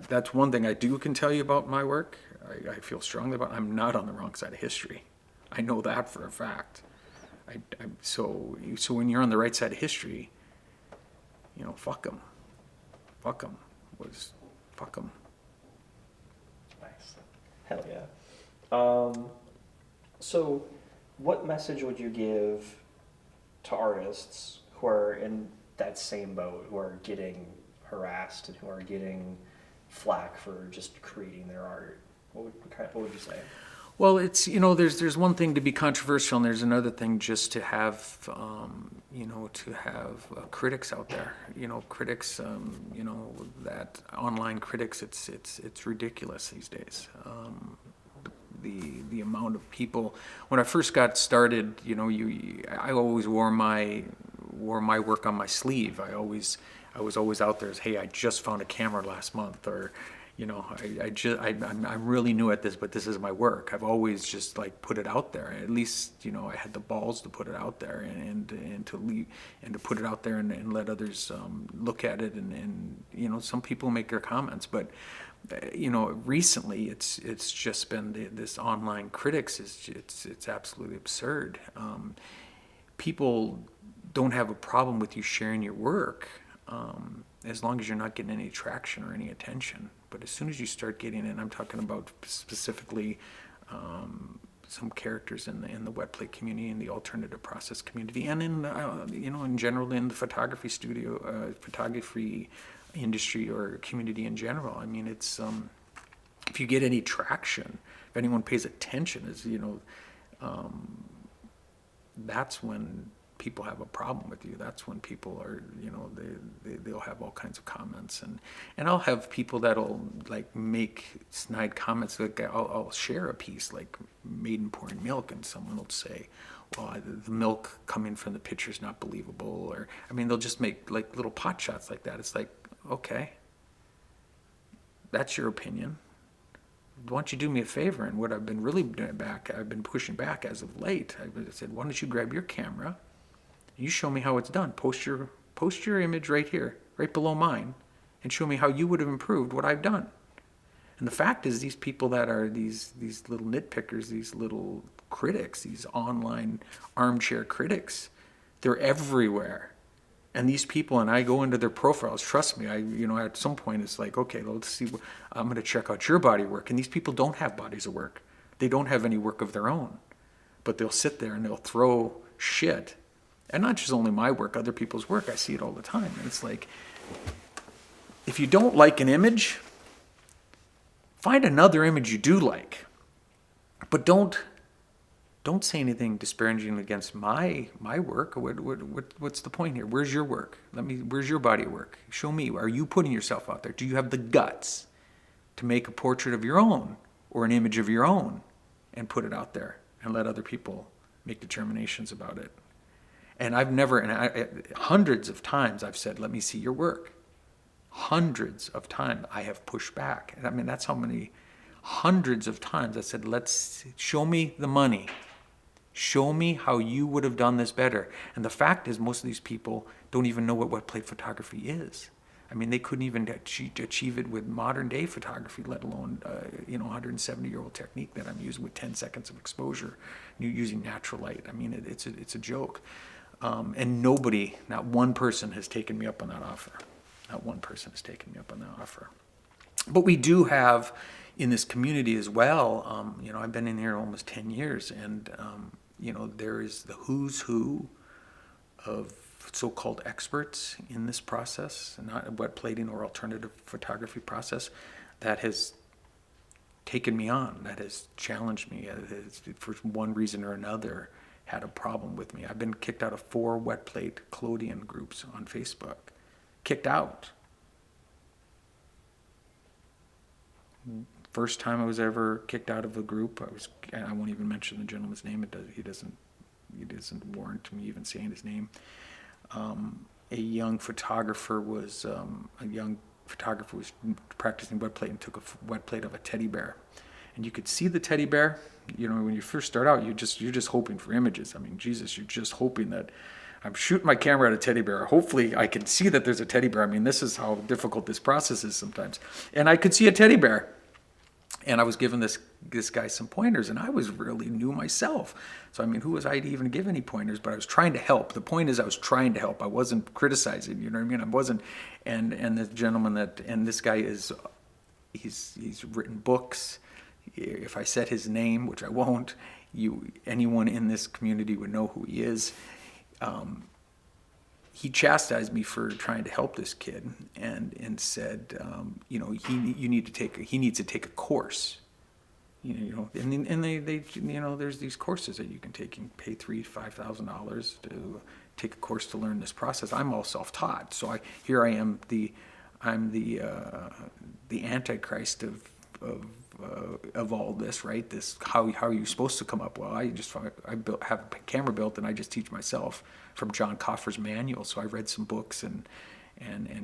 that's one thing I can tell you about my work. I feel strongly about. I'm not on the wrong side of history. I know that for a fact. So when you're on the right side of history, fuck them. Fuck them. Fuck them. Nice. Hell yeah. So what message would you give to artists who are in that same boat, who are getting harassed and who are getting flack for just creating their art? What would you say? Well, it's, there's one thing to be controversial, and there's another thing just to have, critics out there. Critics, that online critics, it's ridiculous these days. The amount of people. When I first got started, I always wore my work on my sleeve. I was always out there as, hey, I just found a camera last month, or I'm really new at this, but this is my work. I've always just put it out there. At least I had the balls to put it out there and to put it out there and let others look at it. And some people make their comments, but recently it's just been this online critics it's absolutely absurd. People don't have a problem with you sharing your work as long as you're not getting any traction or any attention. But as soon as you start getting in, I'm talking about specifically some characters in the wet plate community, in the alternative process community, and in in general in the photography industry or community in general. I mean, it's if you get any traction, if anyone pays attention, that's when people have a problem with you. That's when people are, they'll have all kinds of comments, and I'll have people that'll make snide comments. I'll share a piece like maiden pouring milk, and someone will say, well, the milk coming from the pitcher is not believable, or they'll just make little pot shots like that. It's okay, that's your opinion. Why don't you do me a favor? And what I've been really doing I've been pushing back as of late. I said, why don't you grab your camera? You show me how it's done. Post your image right here, right below mine, and show me how you would have improved what I've done. And the fact is, these people that are these little nitpickers, these little critics, these online armchair critics, they're everywhere. And these people, and I go into their profiles, trust me, at some point it's okay, let's see, I'm going to check out your body work. And these people don't have bodies of work. They don't have any work of their own. But they'll sit there and they'll throw shit. And not just only my work, other people's work. I see it all the time. And it's if you don't like an image, find another image you do like. But don't say anything disparaging against my work. What's the point here? Where's your work? Where's your body of work? Show me. Are you putting yourself out there? Do you have the guts to make a portrait of your own or an image of your own and put it out there and let other people make determinations about it? And hundreds of times I've said, let me see your work. Hundreds of times I have pushed back. And that's how many hundreds of times I said, show me the money. Show me how you would have done this better. And the fact is, most of these people don't even know what wet plate photography is. They couldn't even achieve it with modern day photography, let alone 170-year-old technique that I'm using with 10 seconds of exposure, using natural light. It's a joke. And nobody, not one person has taken me up on that offer. Not one person has taken me up on that offer. But we do have in this community as well, I've been in here almost 10 years, and there is the who's who of so-called experts in this process, not wet plating or alternative photography process, that has taken me on, that has challenged me, for one reason or another had a problem with me. I've been kicked out of 4 wet plate collodion groups on Facebook. Kicked out. First time I was ever kicked out of a group, I won't even mention the gentleman's name. He doesn't warrant me even saying his name. A young photographer photographer was practicing wet plate and took a wet plate of a teddy bear. And you could see the teddy bear. You know, when you first start out, you're just hoping for images. I mean, Jesus, you're just hoping that I'm shooting my camera at a teddy bear. Hopefully I can see that there's a teddy bear. I mean, this is how difficult this process is sometimes. And I could see a teddy bear. And I was giving this guy some pointers, and I was really new myself. So, I mean, who was I to even give any pointers? But I was trying to help. The point is I was trying to help. I wasn't criticizing, you know what I mean? I wasn't. And this gentleman and this guy is, he's written books. If I said his name, which I won't, anyone in this community would know who he is. He chastised me for trying to help this kid, and said, you know, he needs to take a course. You know, and they you know, there's these courses that you can take. You can pay $3,000-$5,000 to take a course to learn this process. I'm all self-taught, so here I am. I'm the antichrist of all this, right? This how are you supposed to come up? Well, I have a camera built, and I just teach myself from John Coffer's manual. So I read some books and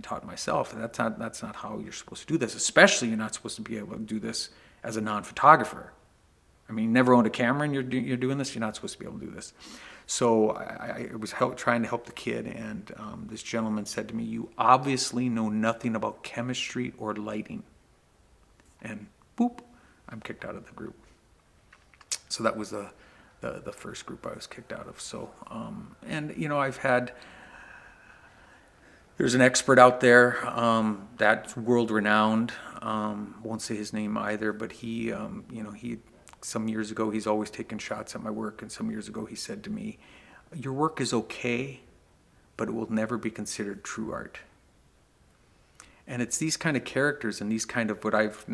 taught myself. That's not how you're supposed to do this. Especially, you're not supposed to be able to do this as a non-photographer. I mean, you never owned a camera and you're doing this. You're not supposed to be able to do this. So I was trying to help the kid, and this gentleman said to me, "You obviously know nothing about chemistry or lighting." And boop, I'm kicked out of the group. So that was the first group I was kicked out of. So, and you know, there's an expert out there that's world renowned. Won't say his name either, but he some years ago, he's always taken shots at my work, and some years ago he said to me, "Your work is okay, but it will never be considered true art." And it's these kind of characters and these kind of what I've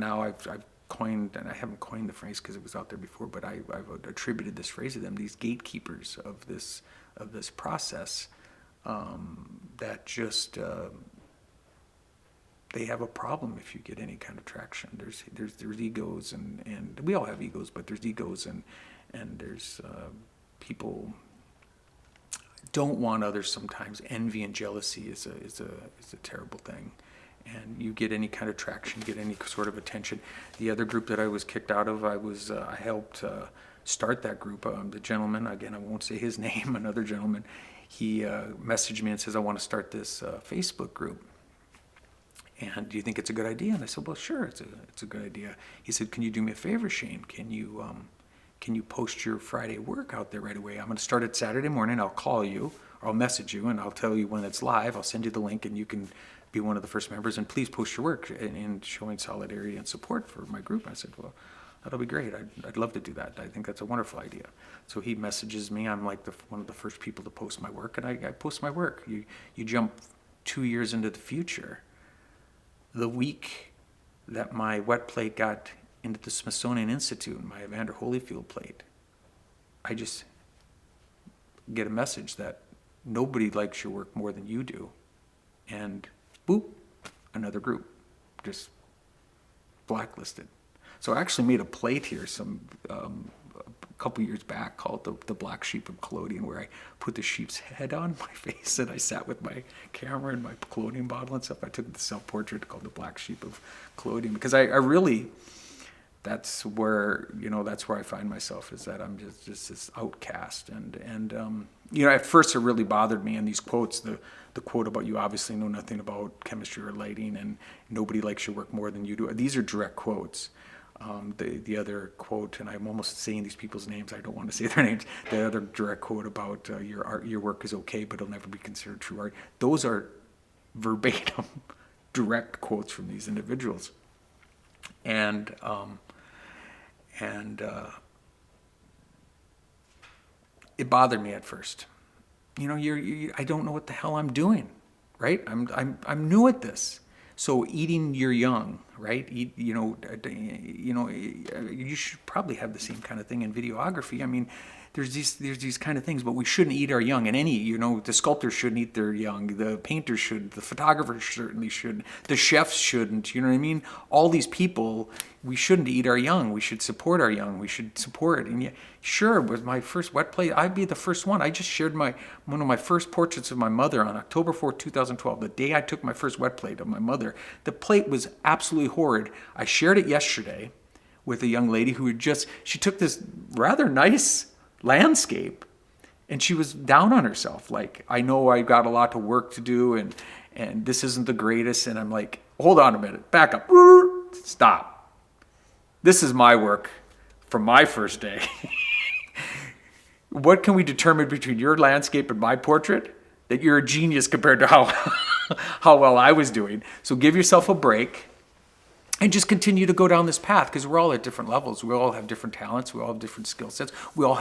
coined, and I haven't coined the phrase because it was out there before, but I've attributed this phrase to them, these gatekeepers of this process, that just they have a problem if you get any kind of traction. There's egos, and we all have egos, but there's egos, and there's people don't want others sometimes. Envy and jealousy is a terrible thing. And you get any kind of traction, get any sort of attention. The other group that I was kicked out of, I helped start that group. The gentleman, again, I won't say his name, another gentleman, he messaged me and says, "I want to start this Facebook group. And do you think it's a good idea?" And I said, "Well, sure, it's a good idea." He said, "Can you do me a favor, Shane? Can you post your Friday work out there right away? I'm going to start it Saturday morning. I'll call you, or I'll message you, and I'll tell you when it's live. I'll send you the link, and you can be one of the first members, and please post your work in showing solidarity and support for my group." I said, "Well, that'll be great. I'd love to do that. I think that's a wonderful idea." So he messages me. I'm like one of the first people to post my work, and I post my work. You jump 2 years into the future. The week that my wet plate got into the Smithsonian Institute, my Evander Holyfield plate, I just get a message that nobody likes your work more than you do. And boop, another group just blacklisted. So I actually made a plate here a couple years back called the Black Sheep of Collodion, where I put the sheep's head on my face, and I sat with my camera and my collodion bottle and stuff. I took the self-portrait called the Black Sheep of Collodion, because I really, that's where I find myself, is that I'm just this outcast. And at first it really bothered me, and these quotes, the quote about "you obviously know nothing about chemistry or lighting, and nobody likes your work more than you do," these are direct quotes. The other quote, and I'm almost saying these people's names, I don't want to say their names, the other direct quote about your work is okay, but it'll never be considered true art. Those are verbatim direct quotes from these individuals. And it bothered me at first. I don't know what the hell I'm doing, right? I'm new at this. So eating your young, right? You should probably have the same kind of thing in videography. I mean, there's these kind of things, but we shouldn't eat our young. And the sculptors shouldn't eat their young. The painters should. The photographers certainly should. The chefs shouldn't. You know what I mean? All these people, we shouldn't eat our young. We should support our young. We should support. And sure, with my first wet plate, I'd be the first one. I just shared one of my first portraits of my mother on October 4th, 2012, the day I took my first wet plate of my mother. The plate was absolutely horrid. I shared it yesterday with a young lady who she took this rather nice landscape and she was down on herself. Like, I know I got a lot of work to do and this isn't the greatest. And I'm like, hold on a minute, back up, stop. This is my work from my first day. What can we determine between your landscape and my portrait? That you're a genius compared to how well I was doing. So give yourself a break. And just continue to go down this path, because we're all at different levels. We all have different talents. We all have different skill sets.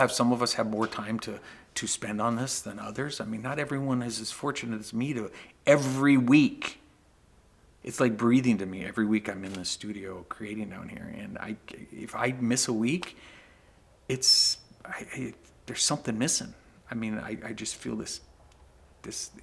Some of us have more time to spend on this than others. I mean, not everyone is as fortunate as me to every week. It's like breathing to me. Every week I'm in the studio creating down here. And if I miss a week, there's something missing. I mean, I just feel this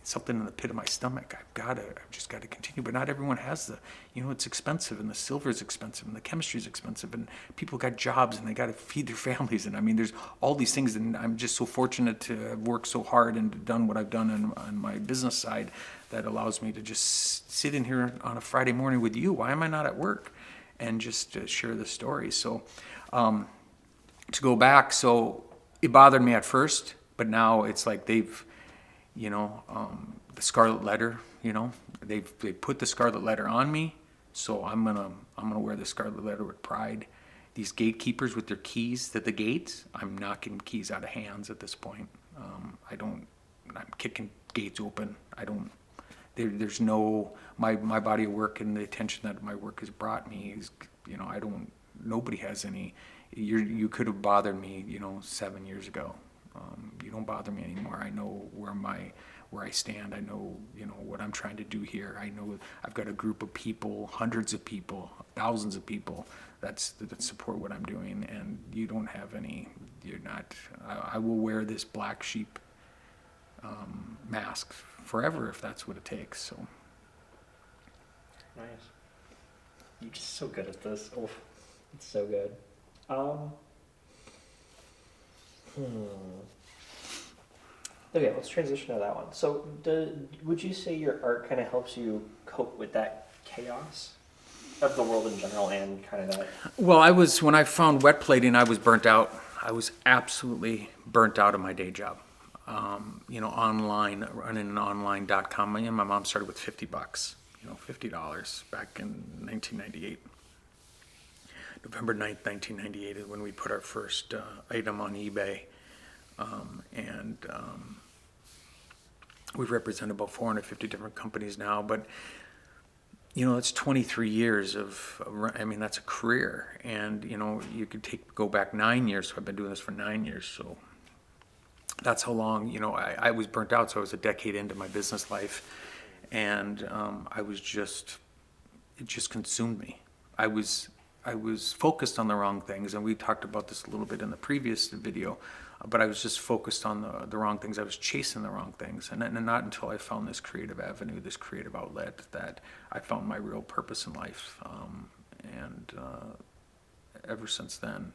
something in the pit of my stomach. I've just got to continue. But not everyone has it's expensive, and the silver is expensive, and the chemistry is expensive, and people got jobs and they got to feed their families. And I mean, there's all these things, and I'm just so fortunate to have worked so hard and done what I've done on my business side that allows me to just sit in here on a Friday morning with you. Why am I not at work? And just to share the story. So to go back, so it bothered me at first, but now it's like they've, the scarlet letter, they put the scarlet letter on me, so I'm gonna wear the scarlet letter with pride. These gatekeepers with their keys to the gates, I'm knocking keys out of hands at this point. I'm kicking gates open. There's no, my body of work and the attention that my work has brought me is, nobody has any, you could have bothered me, 7 years ago. You don't bother me anymore. I know where I stand. I know, what I'm trying to do here. I know I've got a group of people, hundreds of people, thousands of people that support what I'm doing, and you don't have any. You're not. I will wear this black sheep mask forever if that's what it takes. So. Nice. You're just so good at this. Oh, it's so good. Okay, let's transition to that one. So, would you say your art kind of helps you cope with that chaos of the world in general and kind of that? Well, when I found wet plating, I was burnt out. I was absolutely burnt out of my day job. Online, running an online.com. My mom started with $50, $50 back in 1998. November 9th, 1998 is when we put our first item on eBay. We've represented about 450 different companies now, but it's 23 years that's a career. And, you could go back 9 years. So I've been doing this for 9 years. So that's how long, I was burnt out. So I was a decade into my business life, and it just consumed me. I was focused on the wrong things, and we talked about this a little bit in the previous video, but I was just focused on the wrong things. I was chasing the wrong things, and not until I found this creative avenue, this creative outlet, that I found my real purpose in life. Ever since then,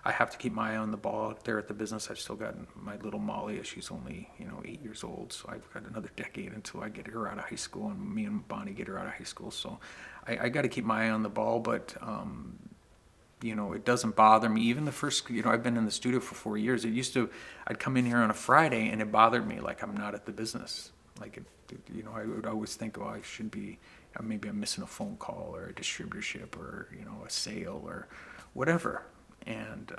I have to keep my eye on the ball out there at the business. I've still got my little Molly. She's only, 8 years old. So I've got another decade until I get her out of high school, and me and Bonnie get her out of high school. So I got to keep my eye on the ball, but, it doesn't bother me. Even the first, I've been in the studio for 4 years. I'd come in here on a Friday and it bothered me. Like, I'm not at the business. Like, I would always think, I should be, maybe I'm missing a phone call or a distributorship or, a sale or whatever. And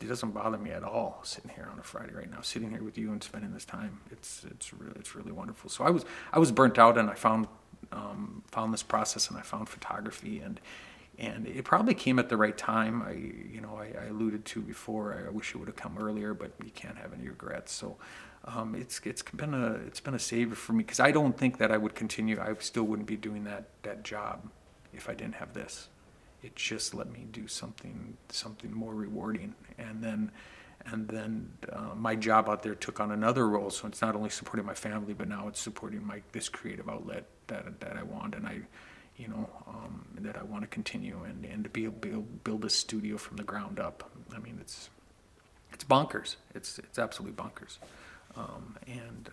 it doesn't bother me at all sitting here on a Friday right now, sitting here with you and spending this time. It's really wonderful. So I was burnt out, and I found this process, and I found photography, and it probably came at the right time. I alluded to before, I wish it would have come earlier, but you can't have any regrets. So it's been a savior for me, because I don't think that I would continue. I still wouldn't be doing that job if I didn't have this. It just let me do something more rewarding, and And then my job out there took on another role, so it's not only supporting my family, but now it's supporting this creative outlet that I want, and that I want to continue, and to be able to build a studio from the ground up. I mean, it's bonkers. It's absolutely bonkers.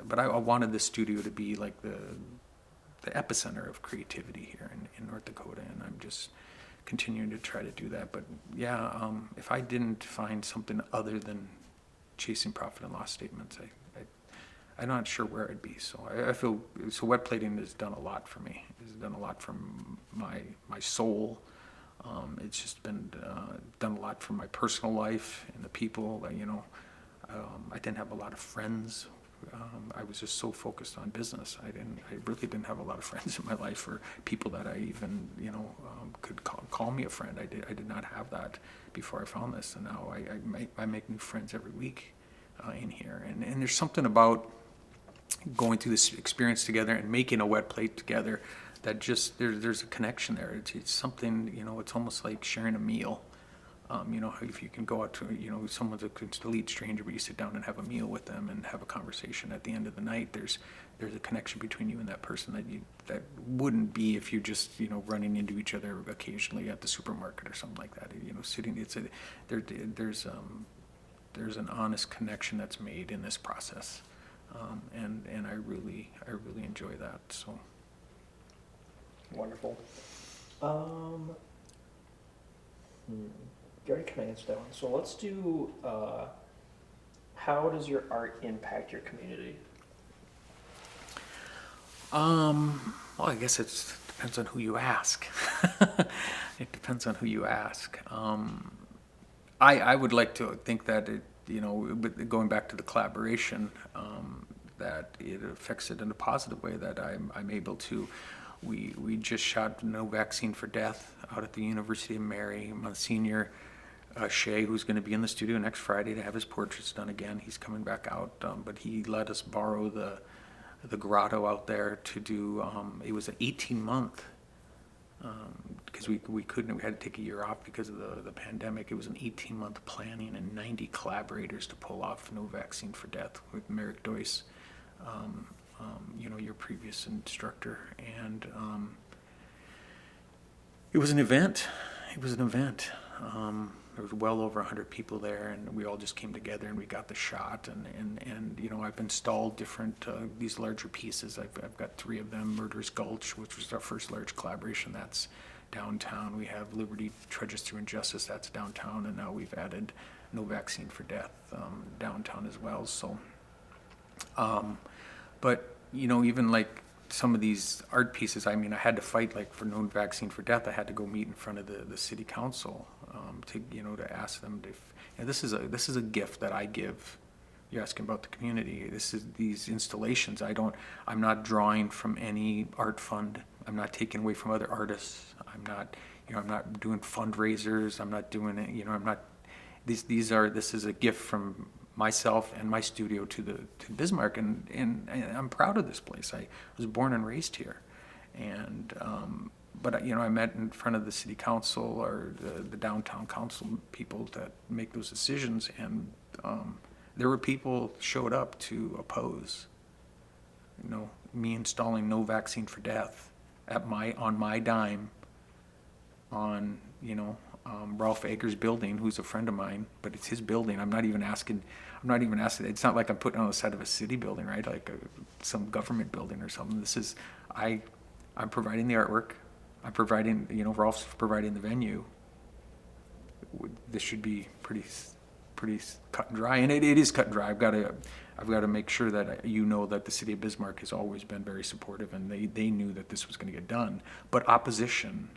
But I wanted this studio to be like the epicenter of creativity here in North Dakota, and I'm just continuing to try to do that. But yeah, if I didn't find something other than chasing profit and loss statements, I'm not sure where I'd be. So I feel so. Wet plating has done a lot for me. It's done a lot for my soul. It's just been done a lot for my personal life and the people. I didn't have a lot of friends. I was just so focused on business. I really didn't have a lot of friends in my life, or people that I even could call me a friend. I did not have that before I found this, and now I make new friends every week in here. And there's something about going through this experience together and making a wet plate together that just there's a connection there. It's something, it's almost like sharing a meal. If you can go out to, someone's a complete stranger, but you sit down and have a meal with them and have a conversation at the end of the night, there's a connection between you and that person that wouldn't be if you're just, running into each other occasionally at the supermarket or something like that. There's an honest connection that's made in this process. And I really enjoy that. So wonderful. You already kind of answered that one. So let's do, how does your art impact your community? Well, I guess it depends on who you ask. It depends on who you ask. I would like to think that going back to the collaboration, that it affects it in a positive way, that I'm able to. We just shot No Vaccine for Death out at the University of Mary. Monsignor Shea, who's going to be in the studio next Friday to have his portraits done again. He's coming back out, but he let us borrow the grotto out there to do. It was an 18-month, because we couldn't. We had to take a year off because of the pandemic. It was an 18-month planning and 90 collaborators to pull off No Vaccine for Death with Merrick Doyce. Your previous instructor, and it was an event. There was well over 100 people there, and we all just came together and we got the shot. And I've installed different these larger pieces. I've got 3 of them. Murderous Gulch, which was our first large collaboration. That's downtown. We have Liberty Trudges Through Injustice. That's downtown, and now we've added No Vaccine for Death downtown as well. So, but even like some of these art pieces, I had to fight, like for No Vaccine for Death. I had to go meet in front of the city council to ask them if this is a gift that I give. You're asking about the community. This is these installations. I'm not drawing from any art fund. I'm not taking away from other artists. I'm not doing fundraisers. I'm not doing it. I'm not. This is a gift from myself and my studio to Bismarck, and I'm proud of this place. I was born and raised here, and but I met in front of the city council or the downtown council people that make those decisions, and there were people showed up to oppose me installing No Vaccine for Death on my dime on Ralph Eggers' building, who's a friend of mine, but it's his building. I'm not even asking. It's not like I'm putting on the side of a city building, right? Like some government building or something. This is, I'm providing the artwork. I'm providing, Ralph's providing the venue. This should be pretty cut and dry, and it is cut and dry. I've got to make sure that that the city of Bismarck has always been very supportive, and they knew that this was going to get done. But opposition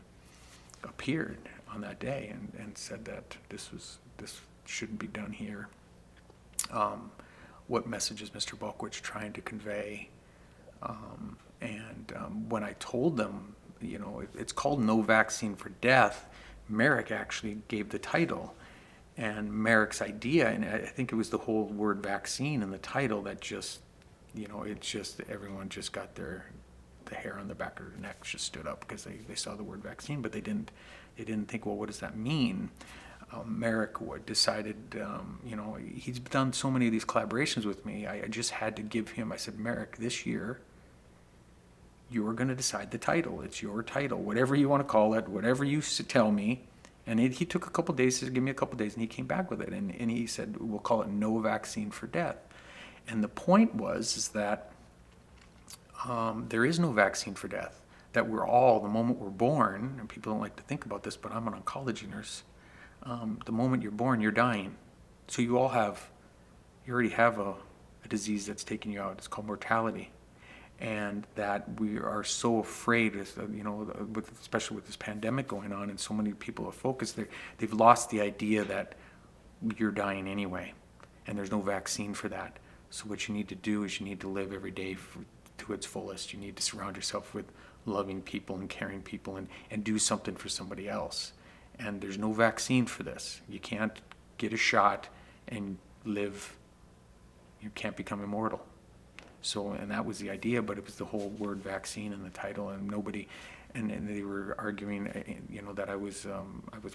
appeared on that day and said that this shouldn't be done here. What message is Mr. Balkowitsch trying to convey? When I told them, it's called No Vaccine for Death, Merrick actually gave the title. And Merrick's idea, and I think it was the whole word vaccine in the title that just, everyone just got the hair on the back of their neck just stood up because they saw the word vaccine, but they didn't think, well, what does that mean? Merrick decided, he's done so many of these collaborations with me. I just had to give him, I said, Merrick, this year, you're going to decide the title. It's your title, whatever you want to call it, whatever you tell me. And he took a couple days to give me a couple days, and he came back with it. And he said, we'll call it No Vaccine for Death. And the point is that there is no vaccine for death. That we're all, the moment we're born, and people don't like to think about this, but I'm an oncology nurse. The moment you're born, you're dying. So you already have a disease that's taking you out. It's called mortality. And that we are so afraid, especially with this pandemic going on, and so many people are focused there, they've lost the idea that you're dying anyway, and there's no vaccine for that. So what you need to do is you need to live every day to its fullest. You need to surround yourself with loving people and caring people and do something for somebody else. And there's no vaccine for this. You can't get a shot and live. You can't become immortal. So, and that was the idea, but it was the whole word vaccine in the title, and nobody, and they were arguing, that I was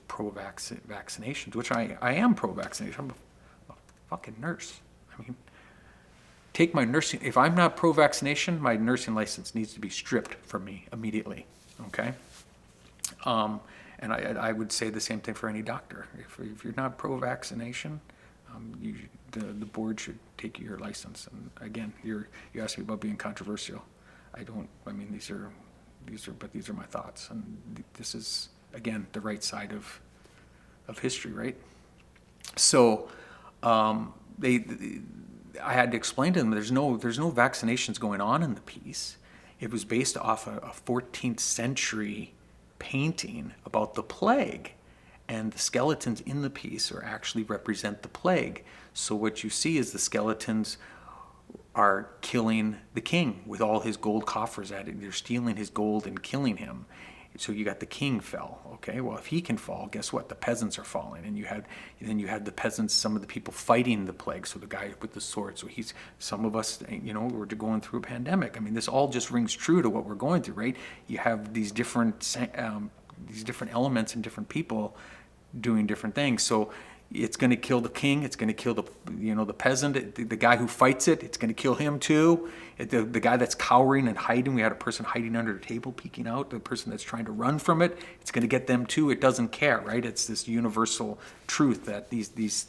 pro-vaccinations, which I am pro-vaccination. I'm a fucking nurse. I mean, take my nursing, if I'm not pro-vaccination, my nursing license needs to be stripped from me immediately, okay? And I would say the same thing for any doctor. If you're not pro-vaccination, the board should take your license. And again, you asked me about being controversial. These are my thoughts. And this is, again, the right side of history, right? So I had to explain to them there's no vaccinations going on in the piece. It was based off a 14th century painting about the plague. And the skeletons in the piece actually represent the plague. So what you see is the skeletons are killing the king with all his gold coffers at it. They're stealing his gold and killing him. So you got the king fell. Okay, well, if he can fall, guess what? The peasants are falling, and you had the peasants, some of the people fighting the plague. So the guy with the sword. So some of us, we're going through a pandemic. I mean, this all just rings true to what we're going through, right? You have these different elements and different people doing different things. So it's going to kill the king. It's going to kill the peasant, the guy who fights it. It's going to kill him too. The guy that's cowering and hiding. We had a person hiding under the table, peeking out. The person that's trying to run from it. It's going to get them too. It doesn't care, right? It's this universal truth that these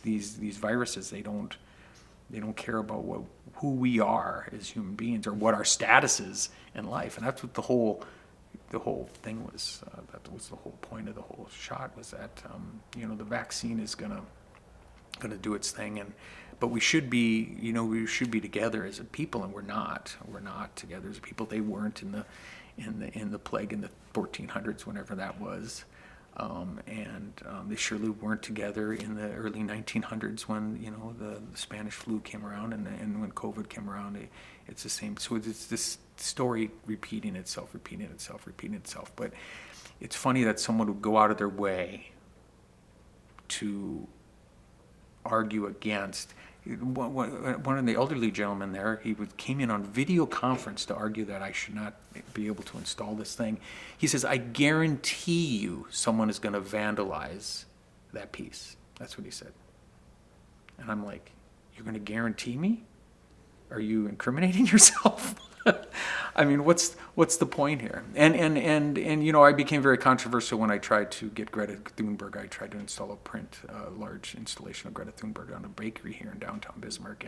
viruses, they don't care about who we are as human beings or what our status is in life. And that's what the whole thing was. That was the whole point of the whole shot, was that the vaccine is gonna do its thing, but we should be together as a people, and we're not together as a people. They weren't in the plague in the 1400s, whenever that was, and they surely weren't together in the early 1900s when the Spanish flu came around, and when COVID came around. It's the same. So it's this story repeating itself. But it's funny that someone would go out of their way to argue against. One of the elderly gentlemen there, came in on video conference to argue that I should not be able to install this thing. He says, I guarantee you someone is going to vandalize that piece. That's what he said. And I'm like, you're going to guarantee me? Are you incriminating yourself? I mean, what's the point here? And I became very controversial when I tried to get Greta Thunberg. I tried to install a large installation of Greta Thunberg on a bakery here in downtown Bismarck,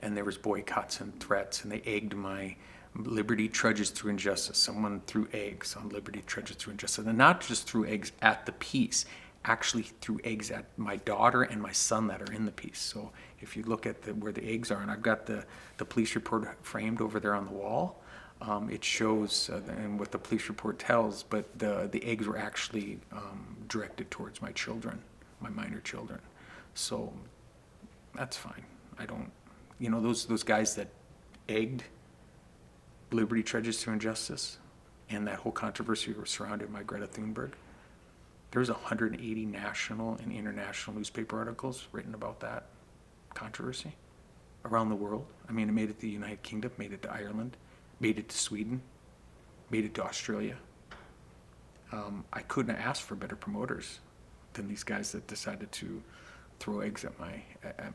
and there was boycotts and threats, and they egged my Liberty Trudges Through Injustice. Someone threw eggs on Liberty Trudges Through Injustice, and not just threw eggs at the piece, actually threw eggs at my daughter and my son that are in the piece. So if you look at where the eggs are, and I've got the police report framed over there on the wall, it shows and what the police report tells, but the eggs were actually directed towards my children, my minor children. So that's fine. I don't, those guys that egged Liberty Trudges Through Injustice and that whole controversy surrounding my Greta Thunberg, there's 180 national and international newspaper articles written about that controversy around the world. I mean, it made it to the United Kingdom, made it to Ireland, made it to Sweden, made it to Australia. I couldn't have asked for better promoters than these guys that decided to throw eggs at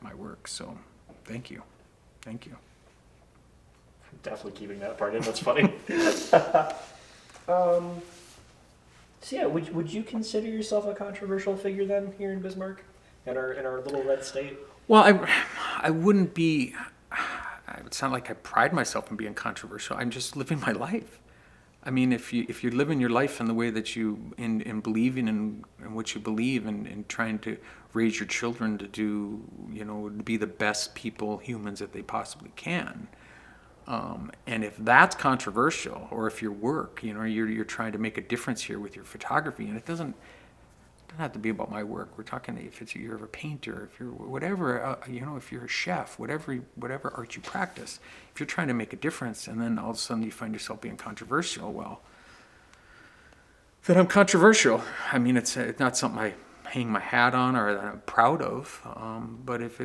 my work. So thank you. Definitely keeping that part in. That's funny. So yeah, would you consider yourself a controversial figure then here in Bismarck, in our little red state? Well, I wouldn't be. It sound like I pride myself in being controversial. I'm just living my life. I mean, if you're living your life in the way that you in believing in what you believe and trying to raise your children to do, to be the best people, humans that they possibly can. And if that's controversial, or if your work, you're trying to make a difference here with your photography, and it doesn't have to be about my work. We're talking if you're a painter, if you're whatever, if you're a chef, whatever art you practice, if you're trying to make a difference, and then all of a sudden you find yourself being controversial, well, then I'm controversial. I mean, it's not something I hang my hat on or that I'm proud of. But if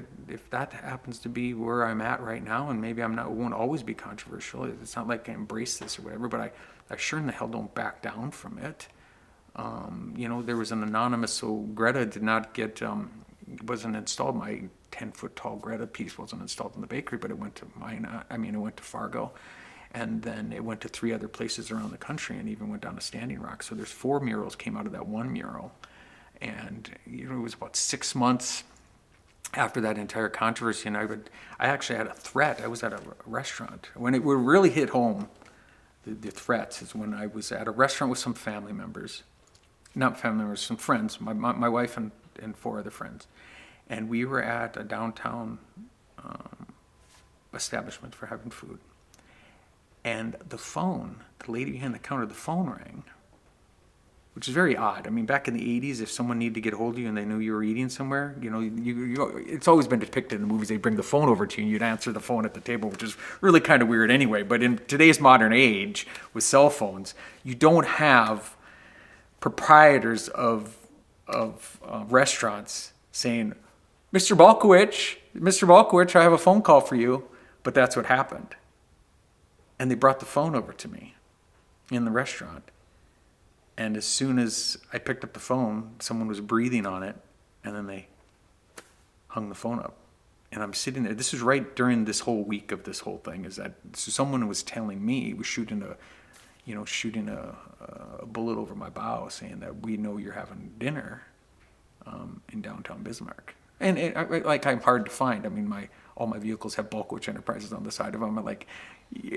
that happens to be where I'm at right now, and maybe won't always be controversial. It's not like I embrace this or whatever, but I sure in the hell don't back down from it. There was an anonymous, so Greta did not get, wasn't installed. My 10-foot tall Greta piece wasn't installed in the bakery, but it went to it went to Fargo. And then it went to 3 other places around the country, and even went down to Standing Rock. So there's 4 murals came out of that one mural. And it was about 6 months after that entire controversy, and I actually had a threat. I was at a restaurant. When it really hit home, the threats is when I was at a restaurant with some family members. Not family members, some friends, my wife and 4 other friends. And we were at a downtown establishment for having food. And the lady behind the counter, the phone rang, which is very odd. I mean, back in the 80s, if someone needed to get a hold of you and they knew you were eating somewhere, it's always been depicted in the movies. They bring the phone over to you and you'd answer the phone at the table, which is really kind of weird anyway. But in today's modern age with cell phones, you don't have proprietors of restaurants saying, Mr. Balkowitsch, I have a phone call for you. But that's what happened. And they brought the phone over to me in the restaurant. And as soon as I picked up the phone, someone was breathing on it, and then they hung the phone up. And I'm sitting there. This is right during this whole week of this whole thing. Is that so someone was telling me, was shooting a bullet over my bow, saying that we know you're having dinner in downtown Bismarck. And I'm hard to find. I mean, all my vehicles have Balkowitsch Enterprises on the side of them.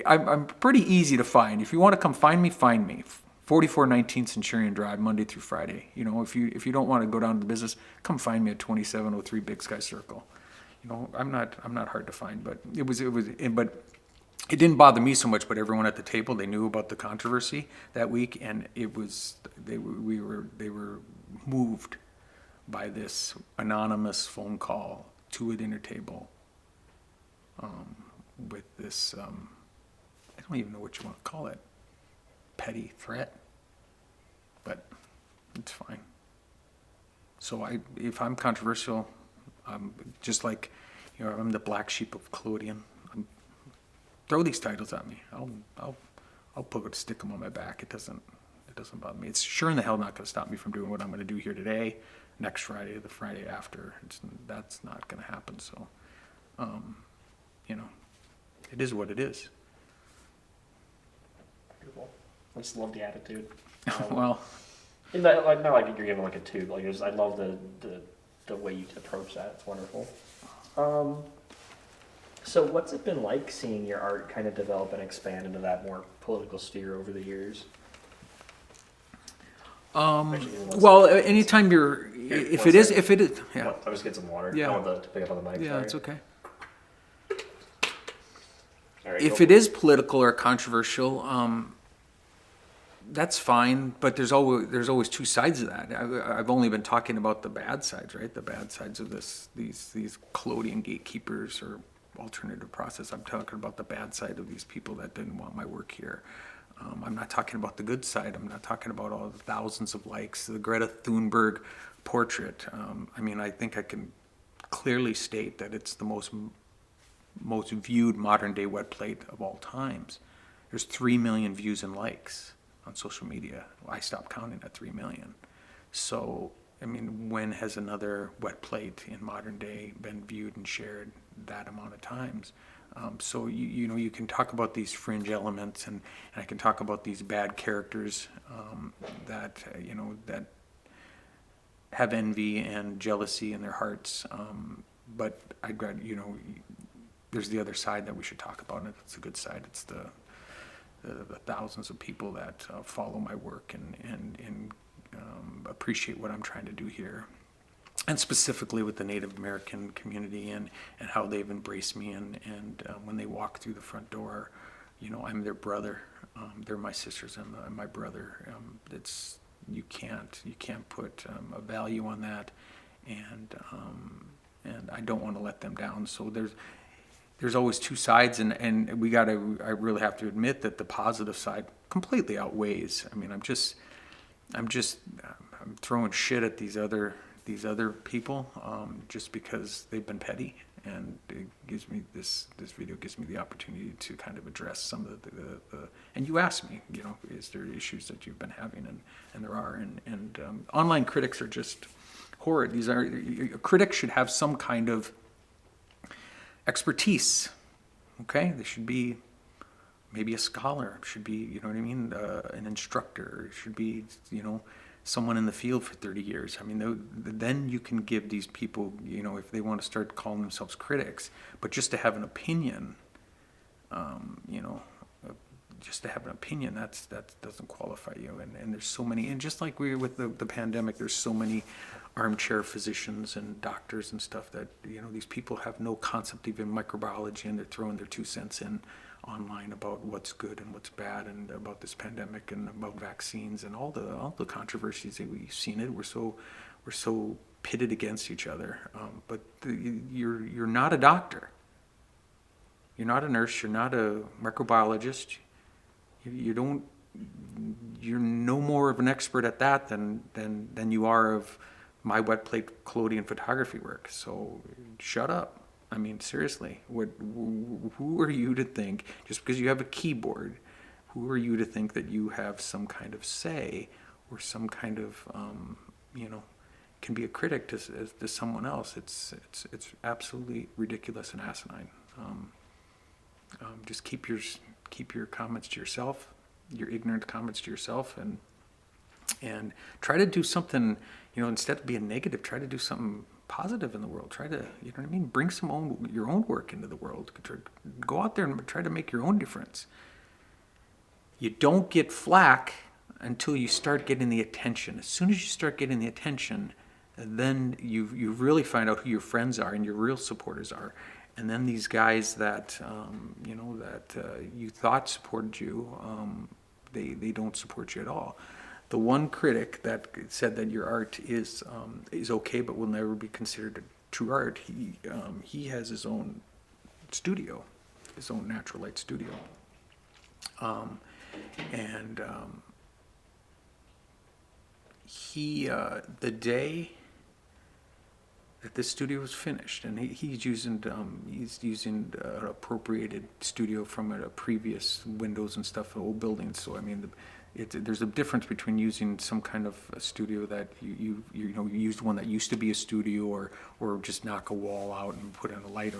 I'm pretty easy to find. If you want to come find me, 4419 Centurion Drive, Monday through Friday. If you don't want to go down to the business, come find me at 2703 Big Sky Circle. I'm not hard to find, but but it didn't bother me so much. But everyone at the table, they knew about the controversy that week, and they were moved by this anonymous phone call to a dinner table with this I don't even know what you want to call it, petty threat, but it's fine. So if I'm controversial, I'm just like, I'm the black sheep of collodion. Throw these titles at me. I'll stick them on my back. It doesn't bother me. It's sure in the hell not going to stop me from doing what I'm going to do here today, next Friday, the Friday after. That's not going to happen. So, it is what it is. Beautiful. I just love the attitude. Well, not like you're giving like a 2. I love the way you approach that. It's wonderful. So what's it been like seeing your art kind of develop and expand into that more political sphere over the years? Well, anytime if it is, yeah. I'll just get some water. Yeah. I want to pick up on the mic. Yeah, sorry. it's okay. All right, If it is political or controversial, that's fine. But there's always 2 sides of that. I've only been talking about the bad sides, right? The bad sides of these collodion gatekeepers or alternative process. I'm talking about the bad side of these people that didn't want my work here. I'm not talking about the good side. I'm not talking about all the thousands of likes, the Greta Thunberg portrait. I think I can clearly state that it's the most viewed modern day wet plate of all times. There's 3 million views and likes on social media. I stopped counting at 3 million. So I mean, when has another wet plate in modern day been viewed and shared that amount of times? So you can talk about these fringe elements, and I can talk about these bad characters that that have envy and jealousy in their hearts. But I got there's the other side that we should talk about, and it's a good side. It's the thousands of people that follow my work and appreciate what I'm trying to do here, and specifically with the Native American community and how they've embraced me, and when they walk through the front door, I'm their brother. They're my sisters and my brother. It's you can't put a value on that, and I don't want to let them down. So there's always two sides, and I really have to admit that the positive side completely outweighs. I mean, I'm throwing shit at these other people just because they've been petty, and it gives me this video gives me the opportunity to kind of address some of the and you asked me, is there issues that you've been having, and there are, and online critics are just horrid. A critic should have some kind of expertise. Okay, they should be maybe a scholar, should be, you know what I mean, an instructor, should be, someone in the field for 30 years. I mean, then you can give these people, if they want to start calling themselves critics, but just to have an opinion, just to have an opinion, that doesn't qualify you. And there's so many, and just like with the pandemic, there's so many armchair physicians and doctors and stuff that, these people have no concept even microbiology, and they're throwing their 2 cents in online about what's good and what's bad, and about this pandemic and about vaccines and all the controversies that we've seen. We're so pitted against each other. But you're not a doctor. You're not a nurse. You're not a microbiologist. You're no more of an expert at that than you are of my wet plate collodion photography work. So shut up. I mean, seriously, who are you to think, just because you have a keyboard, who are you to think that you have some kind of say or some kind of, can be a critic to someone else? It's absolutely ridiculous and asinine. Just keep your comments to yourself, your ignorant comments to yourself, and try to do something, instead of being negative, try to do something positive in the world. Try to, bring your own work into the world. Go out there and try to make your own difference. You don't get flack until you start getting the attention. As soon as you start getting the attention, then you really find out who your friends are and your real supporters are. And then these guys that you thought supported you, they don't support you at all. The one critic that said that your art is okay but will never be considered a true art, he has his own studio, his own natural light studio, he the day that this studio was finished, and he's using an appropriated studio from a previous windows and stuff, old buildings. So I mean, there's a difference between using some kind of a studio that you used one that used to be a studio, or just knock a wall out and put in a light,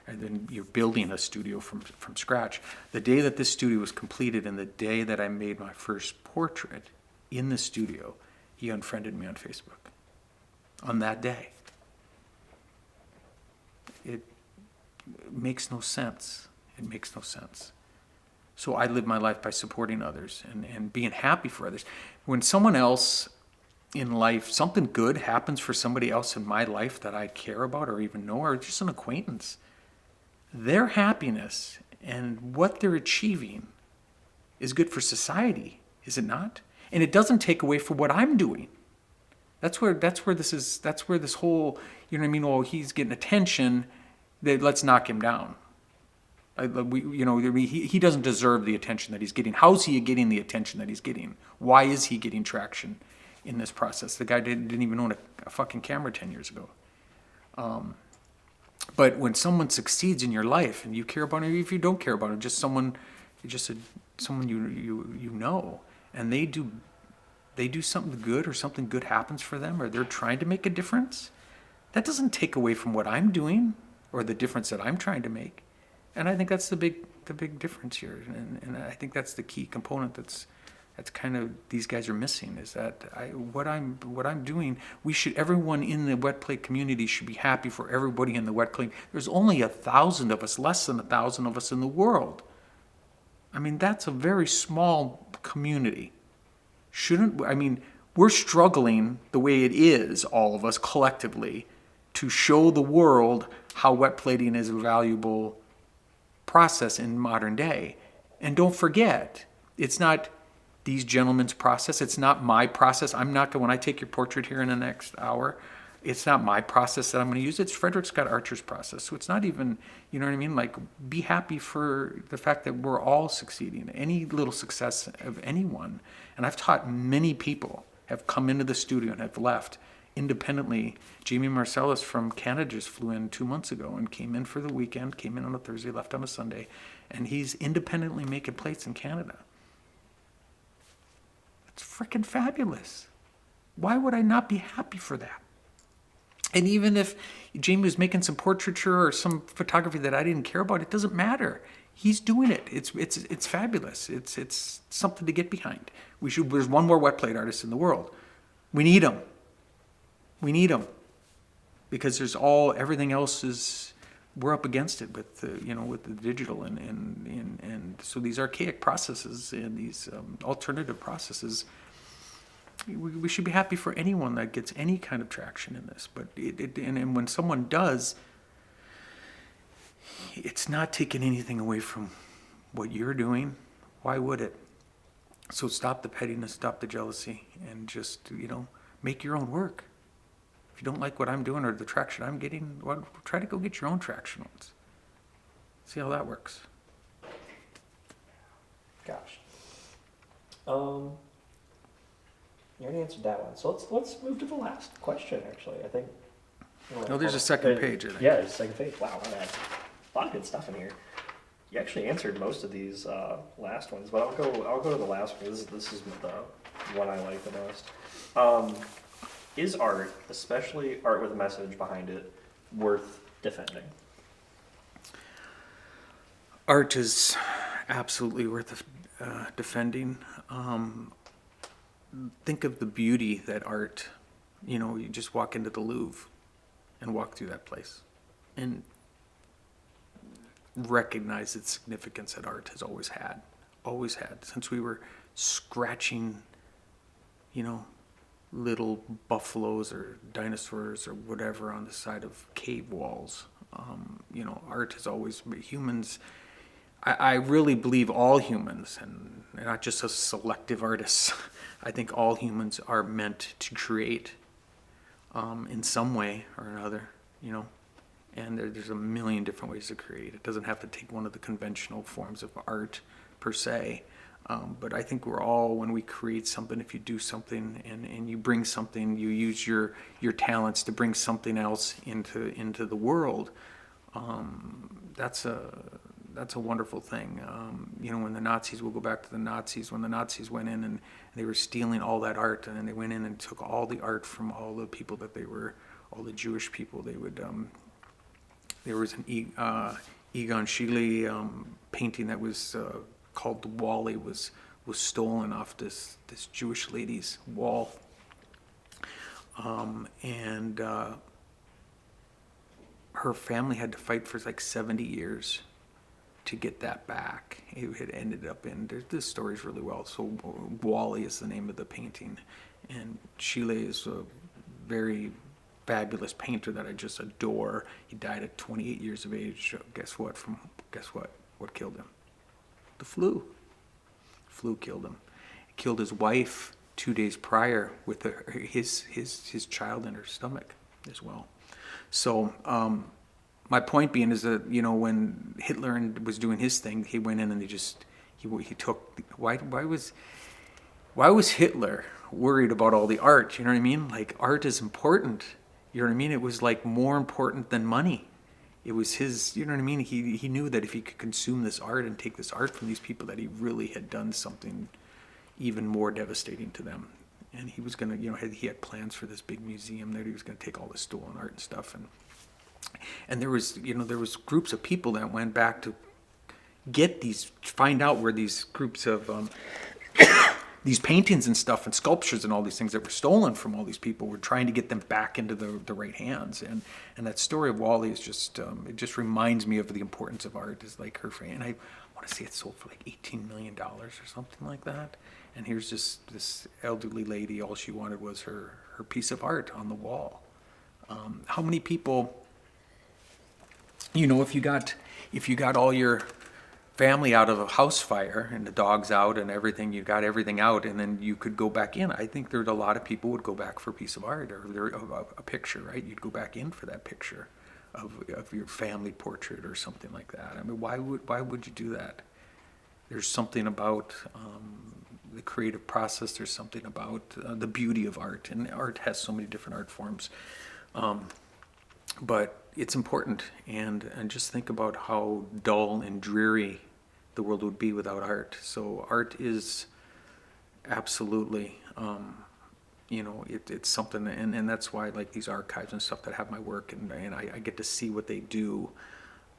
and then you're building a studio from scratch. The day that this studio was completed, and the day that I made my first portrait in the studio, he unfriended me on Facebook. On that day. It makes no sense. It makes no sense. So I live my life by supporting others and being happy for others. When someone else in life, something good happens for somebody else in my life that I care about or even know, or just an acquaintance, their happiness and what they're achieving is good for society, is it not? And it doesn't take away from what I'm doing. That's where this whole, well, he's getting attention, let's knock him down. He doesn't deserve the attention that he's getting. How's he getting the attention that he's getting? Why is he getting traction in this process? The guy didn't even own a fucking camera 10 years ago. But when someone succeeds in your life and you care about it, if you don't care about it, someone you know, and they do they do something good or something good happens for them or they're trying to make a difference, that doesn't take away from what I'm doing or the difference that I'm trying to make. And I think that's the big difference here. And I think that's the key component that's kind of these guys are missing, is that what I'm doing, everyone in the wet plate community should be happy for everybody in the wet plate. There's only 1,000 of us, less than 1,000 of us in the world. I mean, that's a very small community. We're struggling the way it is, all of us collectively, to show the world how wet plating is a valuable process in modern day. And don't forget, it's not these gentlemen's process. It's not my process. I'm not going, when I take your portrait here in the next hour, it's not my process that I'm going to use. It's Frederick Scott Archer's process. So it's not even, you know what I mean? Like, be happy for the fact that we're all succeeding. Any little success of anyone. And I've taught many people have come into the studio and have left independently. Jamie Marcellus from Canada just flew in 2 months ago and came in for the weekend, came in on a Thursday, left on a Sunday, and he's independently making plates in Canada. It's freaking fabulous. Why would I not be happy for that? And even if Jamie was making some portraiture or some photography that I didn't care about, it doesn't matter. He's doing it. It's fabulous. It's something to get behind. There's one more wet plate artist in the world. We need him. We need him. Because everything else is, we're up against it with the digital and so these archaic processes and these alternative processes. We should be happy for anyone that gets any kind of traction in this. But and when someone does, it's not taking anything away from what you're doing. Why would it? So stop the pettiness, stop the jealousy, and just, make your own work. If you don't like what I'm doing or the traction I'm getting, well, try to go get your own traction once. See how that works. Gosh. You already answered that one. So let's move to the last question, actually. I think. There's a second page, I think. Yeah, there's a second page. Wow, man. A lot of good stuff in here. You actually answered most of these last ones, but I'll go to the last one. This is the one I like the most. Is art, especially art with a message behind it, worth defending? Art is absolutely worth defending. Think of the beauty that art, you just walk into the Louvre and walk through that place and recognize its significance that art has always had since we were scratching, little buffaloes or dinosaurs or whatever on the side of cave walls. Art has always been humans. I really believe all humans, and not just a selective artists. I think all humans are meant to create in some way or another, and there's a million different ways to create. It doesn't have to take one of the conventional forms of art per se. But I think we're all, when we create something, if you do something and you bring something, you use your talents to bring something else into the world, that's a wonderful thing. When the Nazis, we'll go back to the Nazis, when the Nazis went in and they were stealing all that art, and then they went in and took all the art from all the people all the Jewish people. They would, there was an Egon Schiele painting that was called The Wall. Was stolen off this Jewish lady's wall. And her family had to fight for like 70 years to get that back. It had ended up this story's really well. So Wally is the name of the painting. And Schiele is a very fabulous painter that I just adore. He died at 28 years of age. Guess what? What killed him? The flu. Flu killed him. It killed his wife 2 days prior with his child in her stomach as well. So my point being is that when Hitler was doing his thing, he went in and he took. Why was Hitler worried about all the art? You know what I mean? Like, art is important. You know what I mean? It was like more important than money. It was his, you know what I mean? He knew that if he could consume this art and take this art from these people, that he really had done something even more devastating to them. and he was gonna, he had plans for this big museum there. He was gonna take all this stolen art and stuff, and there was groups of people that went back to find out where these groups of these paintings and stuff and sculptures and all these things that were stolen from all these people were trying to get them back into the right hands. And that story of Wally is just, it just reminds me of the importance of art. Is like her frame. And I want to say it sold for like $18 million or something like that. And here's just this elderly lady, all she wanted was her piece of art on the wall. How many people, if you got all your family out of a house fire and the dog's out and everything, you got everything out, and then you could go back in. I think there's a lot of people would go back for a piece of art or a picture, right? You'd go back in for that picture of your family portrait or something like that. I mean, why would you do that? There's something about the creative process. There's something about the beauty of art, and art has so many different art forms. But it's important, and just think about how dull and dreary the world would be without art. So art is absolutely, it's something, and that's why I like these archives and stuff that have my work, and I get to see what they do,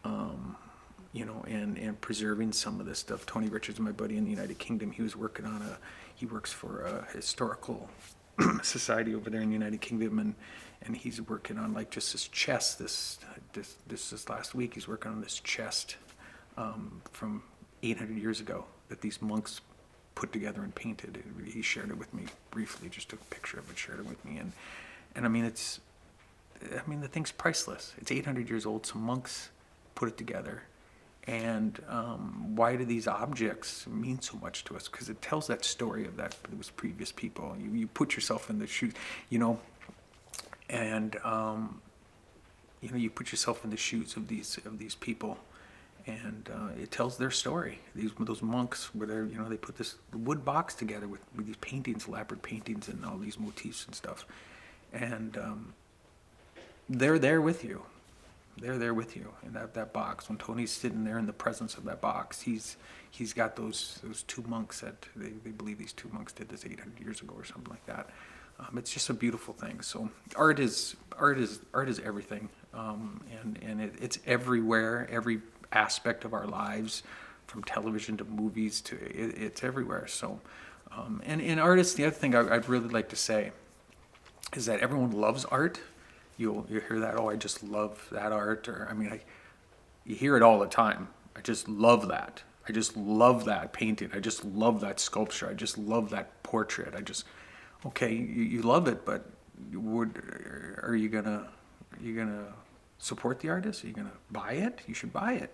and preserving some of this stuff. Tony Richards, my buddy in the United Kingdom, he works for a historical society over there in the United Kingdom, and he's working on like just this chest. This last week he's working on this chest from 800 years ago that these monks put together and painted. He shared it with me briefly, just took a picture of it, shared it with me, and I mean the thing's priceless. It's 800 years old. Some monks put it together. And why do these objects mean so much to us? Because it tells that story of those previous people. You put yourself in the shoes, and you put yourself in the shoes of these people, and it tells their story. Those monks were there. They put this wood box together with these paintings, elaborate paintings, and all these motifs and stuff, and they're there with you. They're there with you in that box. When Tony's sitting there in the presence of that box, he's got those two monks that they believe these two monks did this 800 years ago or something like that. It's just a beautiful thing. So art is everything, and it's everywhere, every aspect of our lives, from television to movies to it's everywhere. So, and artists. The other thing I'd really like to say is that everyone loves art. You'll hear that, I just love that art, or you hear it all the time. I just love that. I just love that painting. I just love that sculpture. I just love that portrait. Okay, you love it, but are you gonna support the artist? Are you gonna buy it? You should buy it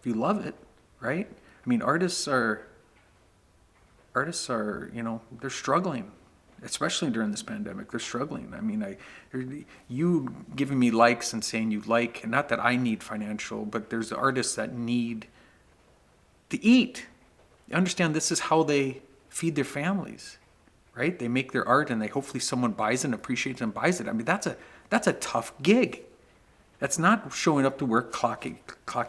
if you love it, right? Artists are they're struggling. Especially during this pandemic, they're struggling. You giving me likes and saying you like, and not that I need financial, but there's artists that need to eat. Understand, this is how they feed their families, right? They make their art, and hopefully someone buys it and appreciates it and buys it. That's a tough gig. That's not showing up to work, clocking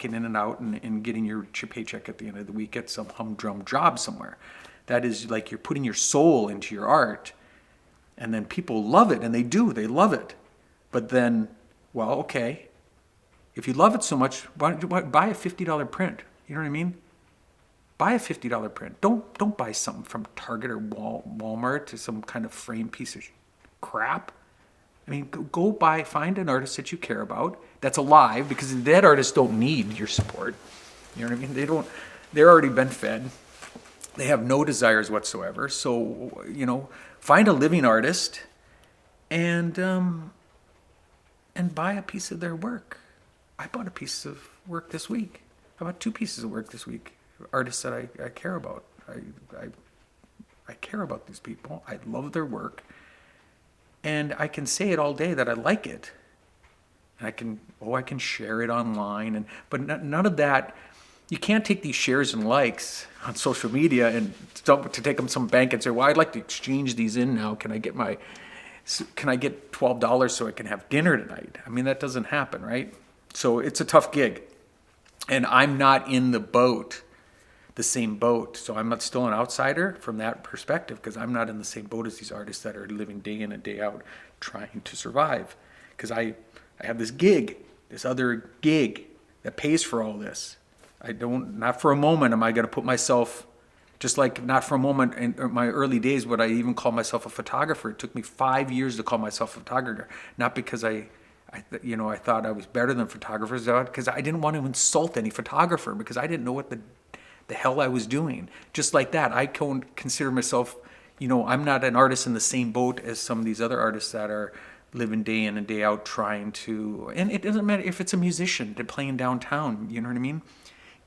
in and out, and getting your paycheck at the end of the week at some humdrum job somewhere. That is like you're putting your soul into your art, and then people love it, and they love it. But then, well, okay, if you love it so much, why buy a $50 print? You know what I mean? Buy a $50 print. Don't buy something from Target or Walmart to some kind of framed piece of crap. Go find an artist that you care about that's alive, because dead artists don't need your support. You know what I mean? They're already been fed. They have no desires whatsoever. So, find a living artist and buy a piece of their work. I bought a piece of work this week. I bought 2 pieces of work this week. Artists that I care about. I care about these people. I love their work. And I can say it all day that I like it. And I can share it online. But none of that. You can't take these shares and likes on social media and to take them to some bank and say, well, I'd like to exchange these in now. Can I get $12 so I can have dinner tonight? That doesn't happen, right? So it's a tough gig. And I'm not in the boat the same boat. So I'm not still an outsider from that perspective because I'm not in the same boat as these artists that are living day in and day out trying to survive. Because I have this gig, this other gig that pays for all this. Not for a moment am I going to put myself, just like not for a moment in my early days would I even call myself a photographer. It took me 5 years to call myself a photographer. Not because I thought I was better than photographers, because I didn't want to insult any photographer because I didn't know what the hell I was doing. Just like that, I don't consider myself, I'm not an artist in the same boat as some of these other artists that are living day in and day out trying to, and it doesn't matter if it's a musician, they're playing downtown, you know what I mean?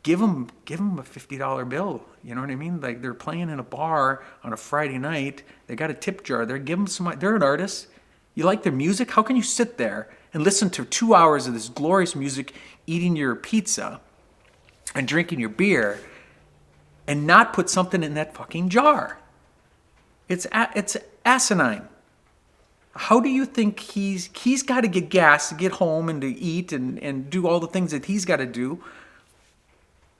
Give them a $50 bill, you know what I mean? Like they're playing in a bar on a Friday night, they got a tip jar there, give them some, they're an artist. You like their music? How can you sit there and listen to 2 hours of this glorious music, eating your pizza and drinking your beer, and not put something in that fucking jar? It's asinine. How do you think he's got to get gas to get home and to eat and do all the things that he's got to do?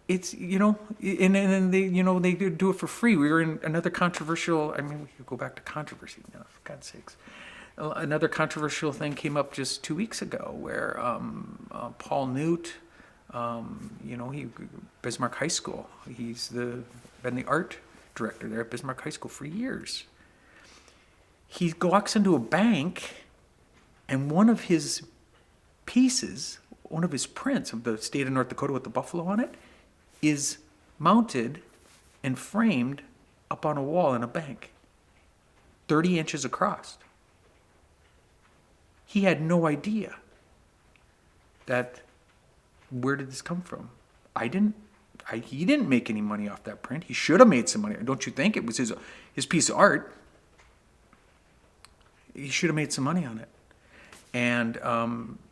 It's, and they do it for free. We were in another controversial, we could go back to controversy now, for God's sakes. Another controversial thing came up just 2 weeks ago where Paul Newt, Bismarck High School, he's been the art director there at Bismarck High School for years. He walks into a bank and one of his pieces, one of his prints of the state of North Dakota with the buffalo on it, is mounted and framed up on a wall in a bank, 30 inches across. He had no idea where did this come from? He didn't make any money off that print. He should have made some money. Don't you think? It was his piece of art. He should have made some money on it. And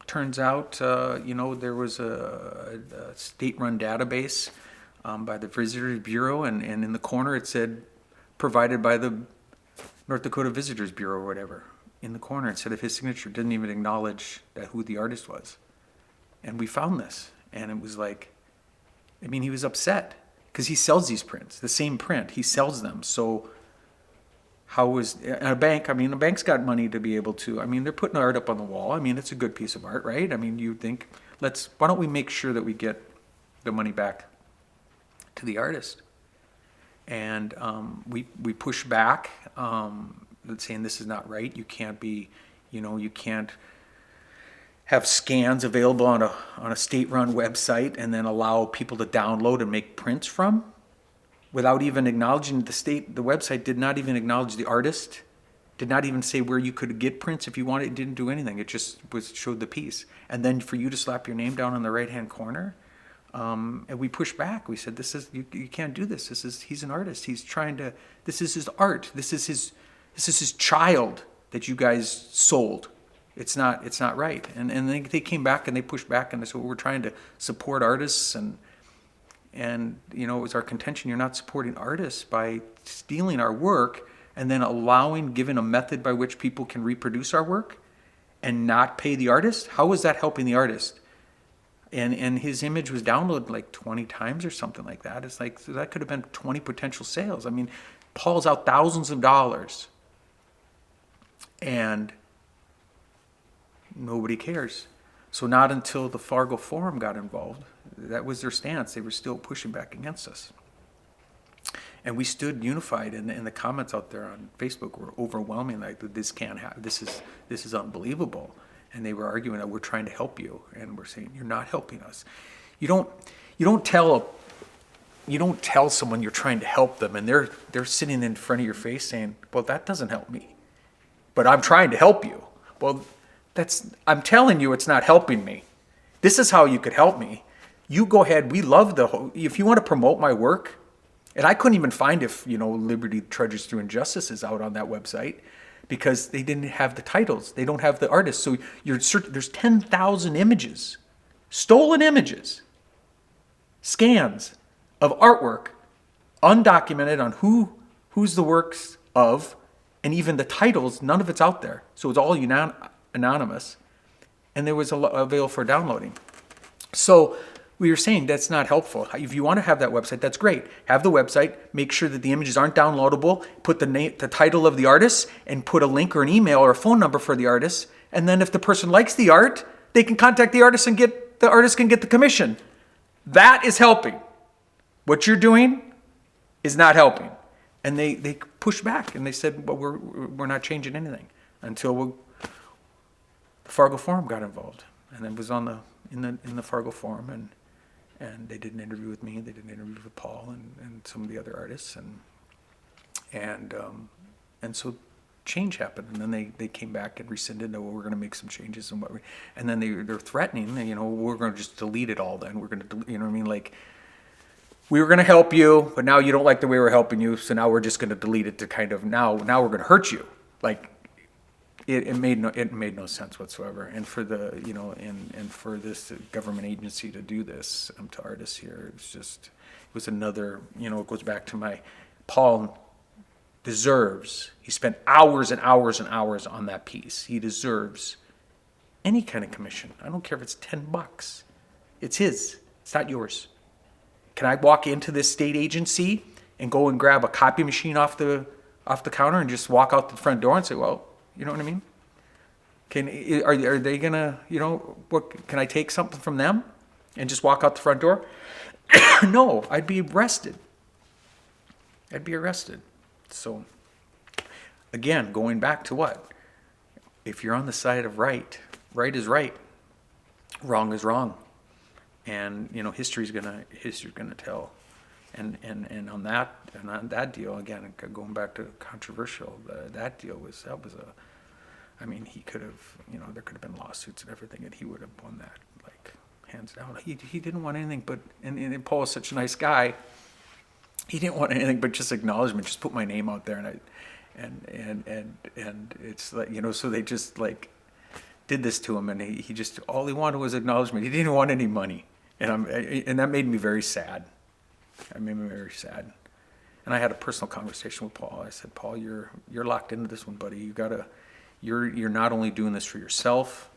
turns out, there was a state-run database by the Visitors Bureau, and in the corner it said, provided by the North Dakota Visitors Bureau or whatever. In the corner, instead of his signature, didn't even acknowledge who the artist was. And we found this, and it was like, he was upset because he sells these prints, the same print, he sells them. So how was a bank? A bank's got money to be able to. They're putting art up on the wall. It's a good piece of art, right? You think, why don't we make sure that we get the money back to the artist? And we push back, saying this is not right. You can't be, you can't have scans available on a state-run website and then allow people to download and make prints from, without even acknowledging the website did not even acknowledge the artist, did not even say where you could get prints if you wanted. It didn't do anything. It just showed the piece. And then for you to slap your name down in the right-hand corner, and we pushed back. We said, you can't do this. He's an artist. He's trying to, this is his art. This is his child that you guys sold. It's not right. And they came back and they pushed back and they said, well, we're trying to support artists and it was our contention, you're not supporting artists by stealing our work and then giving a method by which people can reproduce our work and not pay the artist. How is that helping the artist? And his image was downloaded like 20 times or something like that. It's like, so that could have been 20 potential sales. Paul's out thousands of dollars and nobody cares. So not until the Fargo Forum got involved, that was their stance. They were still pushing back against us. And we stood unified, and the comments out there on Facebook were overwhelming, like, this can't happen, this is unbelievable. And they were arguing that we're trying to help you, and we're saying, you're not helping us. You don't tell someone you're trying to help them, and they're sitting in front of your face saying, well, that doesn't help me, but I'm trying to help you. Well, I'm telling you, it's not helping me. This is how you could help me. You go ahead. We love if you want to promote my work, and I couldn't even find if, Liberty Trudges Through Injustice is out on that website because they didn't have the titles. They don't have the artists. So there's 10,000 images, stolen images, scans of artwork, undocumented on who's the works of, and even the titles, none of it's out there. So it's all anonymous, and there was available for downloading. So we were saying that's not helpful. If you want to have that website, that's great. Have the website, make sure that the images aren't downloadable, put the name, the title of the artist, and put a link or an email or a phone number for the artist. And then if the person likes the art, they can contact the artist and the artist can get the commission. That is helping. What you're doing is not helping. And they pushed back and they said, well, we're not changing anything until the Fargo Forum got involved. And it was in the Fargo Forum, and they did an interview with me. They did an interview with Paul and some of the other artists, and so change happened. And then they came back and rescinded. Oh, we're going to make some changes and then they're threatening. We're going to just delete it all. Then we're going to, you know what I mean? Like, we were going to help you, but now you don't like the way we're helping you, so now we're just going to delete it to kind of now we're going to hurt you. Like, it made no sense whatsoever. And for the and for this government agency to do this to artists here, it was another, it goes back to Paul deserves. He spent hours and hours and hours on that piece. He deserves any kind of commission. I don't care if it's $10. It's his. It's not yours. Can I walk into this state agency and go and grab a copy machine off the counter and just walk out the front door and say, well, you know what I mean? Are they gonna, can I take something from them and just walk out the front door? No, I'd be arrested. So, again, going back to what? If you're on the side of right is right, wrong is wrong. And history's gonna tell, and on that deal, again, going back to controversial, that deal was he could have, there could have been lawsuits and everything, and he would have won that like hands down. He didn't want anything but, and Paul is such a nice guy. He didn't want anything but just acknowledgement, just put my name out there, and it's like, so they just like did this to him, and he just, all he wanted was acknowledgement. He didn't want any money. And that made me very sad. And I had a personal conversation with Paul. I said, Paul, you're locked into this one, buddy. You're not only doing this for yourself,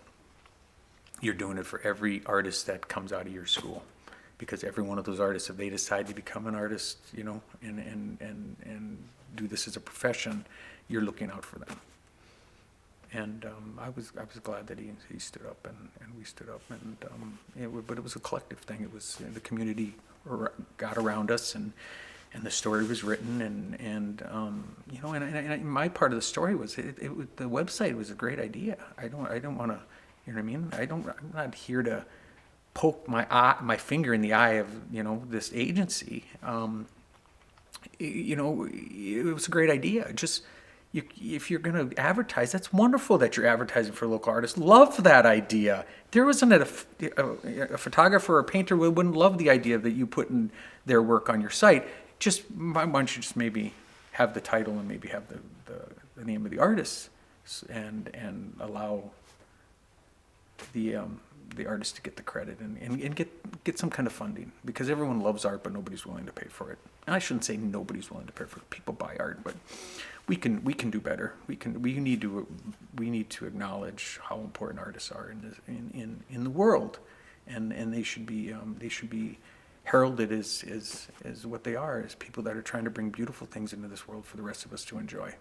you're doing it for every artist that comes out of your school. Because every one of those artists, if they decide to become an artist, and do this as a profession, you're looking out for them. And I was glad that he stood up and we stood up, but it was a collective thing. It was the community got around us, and the story was written, and my part of the story was the website was a great idea. I don't want to, you know what I mean? I'm not here to poke my finger in the eye of this agency. It was a great idea. Just. If you're going to advertise, that's wonderful that you're advertising for local artists. Love that idea. There wasn't a photographer or a painter who wouldn't love the idea that you put in their work on your site. Just why don't you just maybe have the title and maybe have the name of the artist and allow the artist to get the credit and get some kind of funding, because everyone loves art, but nobody's willing to pay for it. And I shouldn't say nobody's willing to pay for it. People buy art, but we can do better. We need to acknowledge how important artists are in the world, and they should be heralded as what they are, as people that are trying to bring beautiful things into this world for the rest of us to enjoy.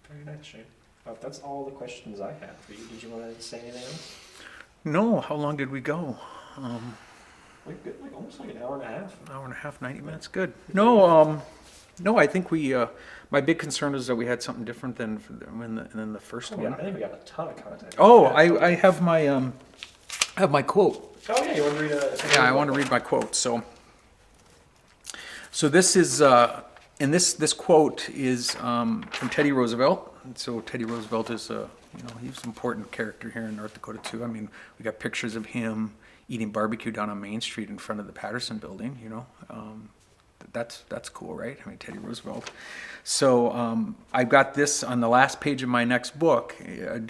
Very nice, Shane. That's all the questions I had for you. Did you want to say anything else? No. How long did we go? Like almost like an hour and a half. An hour and a half, 90 minutes. Good. No, I think we. My big concern is that we had something different than the first one. I think we got a ton of content. Oh, I have my quote. Oh yeah, you want to read a? Yeah, I want to read my quote. So this is, and this quote is from Teddy Roosevelt. So Teddy Roosevelt is he's an important character here in North Dakota too. I mean, we got pictures of him eating barbecue down on Main Street in front of the Patterson Building. That's cool, right? I mean, Teddy Roosevelt. So I've got this on the last page of my next book,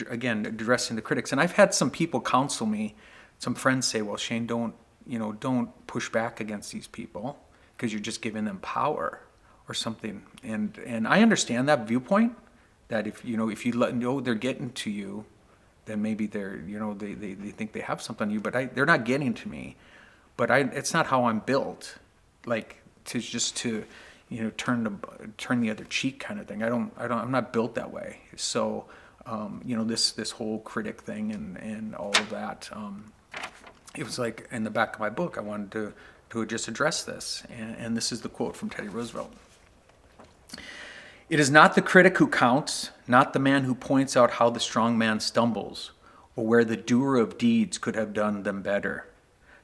again, addressing the critics. And I've had some people counsel me, some friends say, well, Shane, don't push back against these people because you're just giving them power or something. And I understand that viewpoint, that if you let know they're getting to you, then maybe they're, they think they have something on you, but they're not getting to me. But it's not how I'm built, like to turn the other cheek kind of thing. I'm not built that way. So, this whole critic thing and all of that, it was like in the back of my book, I wanted to just address this. And this is the quote from Teddy Roosevelt. It is not the critic who counts, not the man who points out how the strong man stumbles, or where the doer of deeds could have done them better.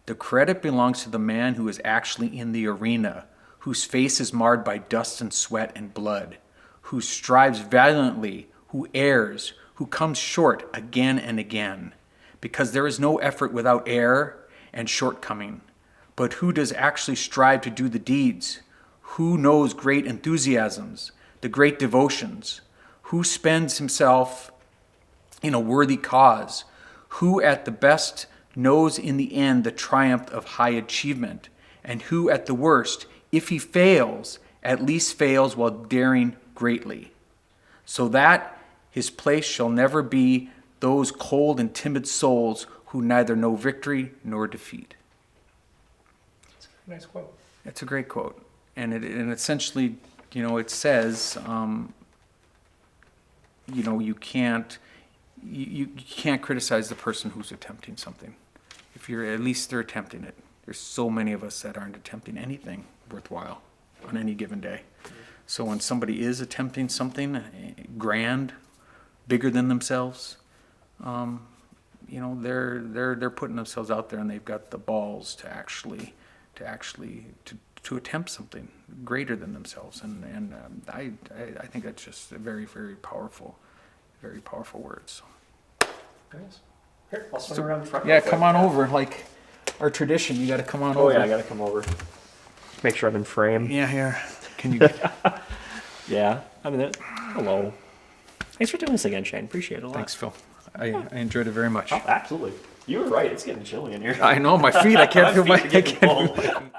The credit belongs to the man who is actually in the arena, whose face is marred by dust and sweat and blood, who strives valiantly, who errs, who comes short again and again, because there is no effort without error and shortcoming. But who does actually strive to do the deeds? Who knows great enthusiasms, the great devotions? Who spends himself in a worthy cause? Who at the best knows in the end the triumph of high achievement? And who at the worst, if he fails, at least fails while daring greatly? So that his place shall never be those cold and timid souls who neither know victory nor defeat. It's a nice quote. It's a great quote. And it essentially, it says, you can't criticize the person who's attempting something. If at least they're attempting it. There's so many of us that aren't attempting anything worthwhile on any given day. So when somebody is attempting something grand, bigger than themselves, they're putting themselves out there, and they've got the balls to actually attempt something greater than themselves. And I think that's just a very, very powerful words. Nice. Here, I'll swing around the front. Yeah, come on over. Like our tradition, you got to come on over. Oh yeah, I got to come over. Make sure I'm in frame. Yeah, here. Can you? Yeah, I'm in it. Hello. Thanks for doing this again, Shane. Appreciate it a lot. Thanks, Phil. I enjoyed it very much. Oh, absolutely. You were right. It's getting chilly in here. I know my feet. I can't feel my. feet are getting cold.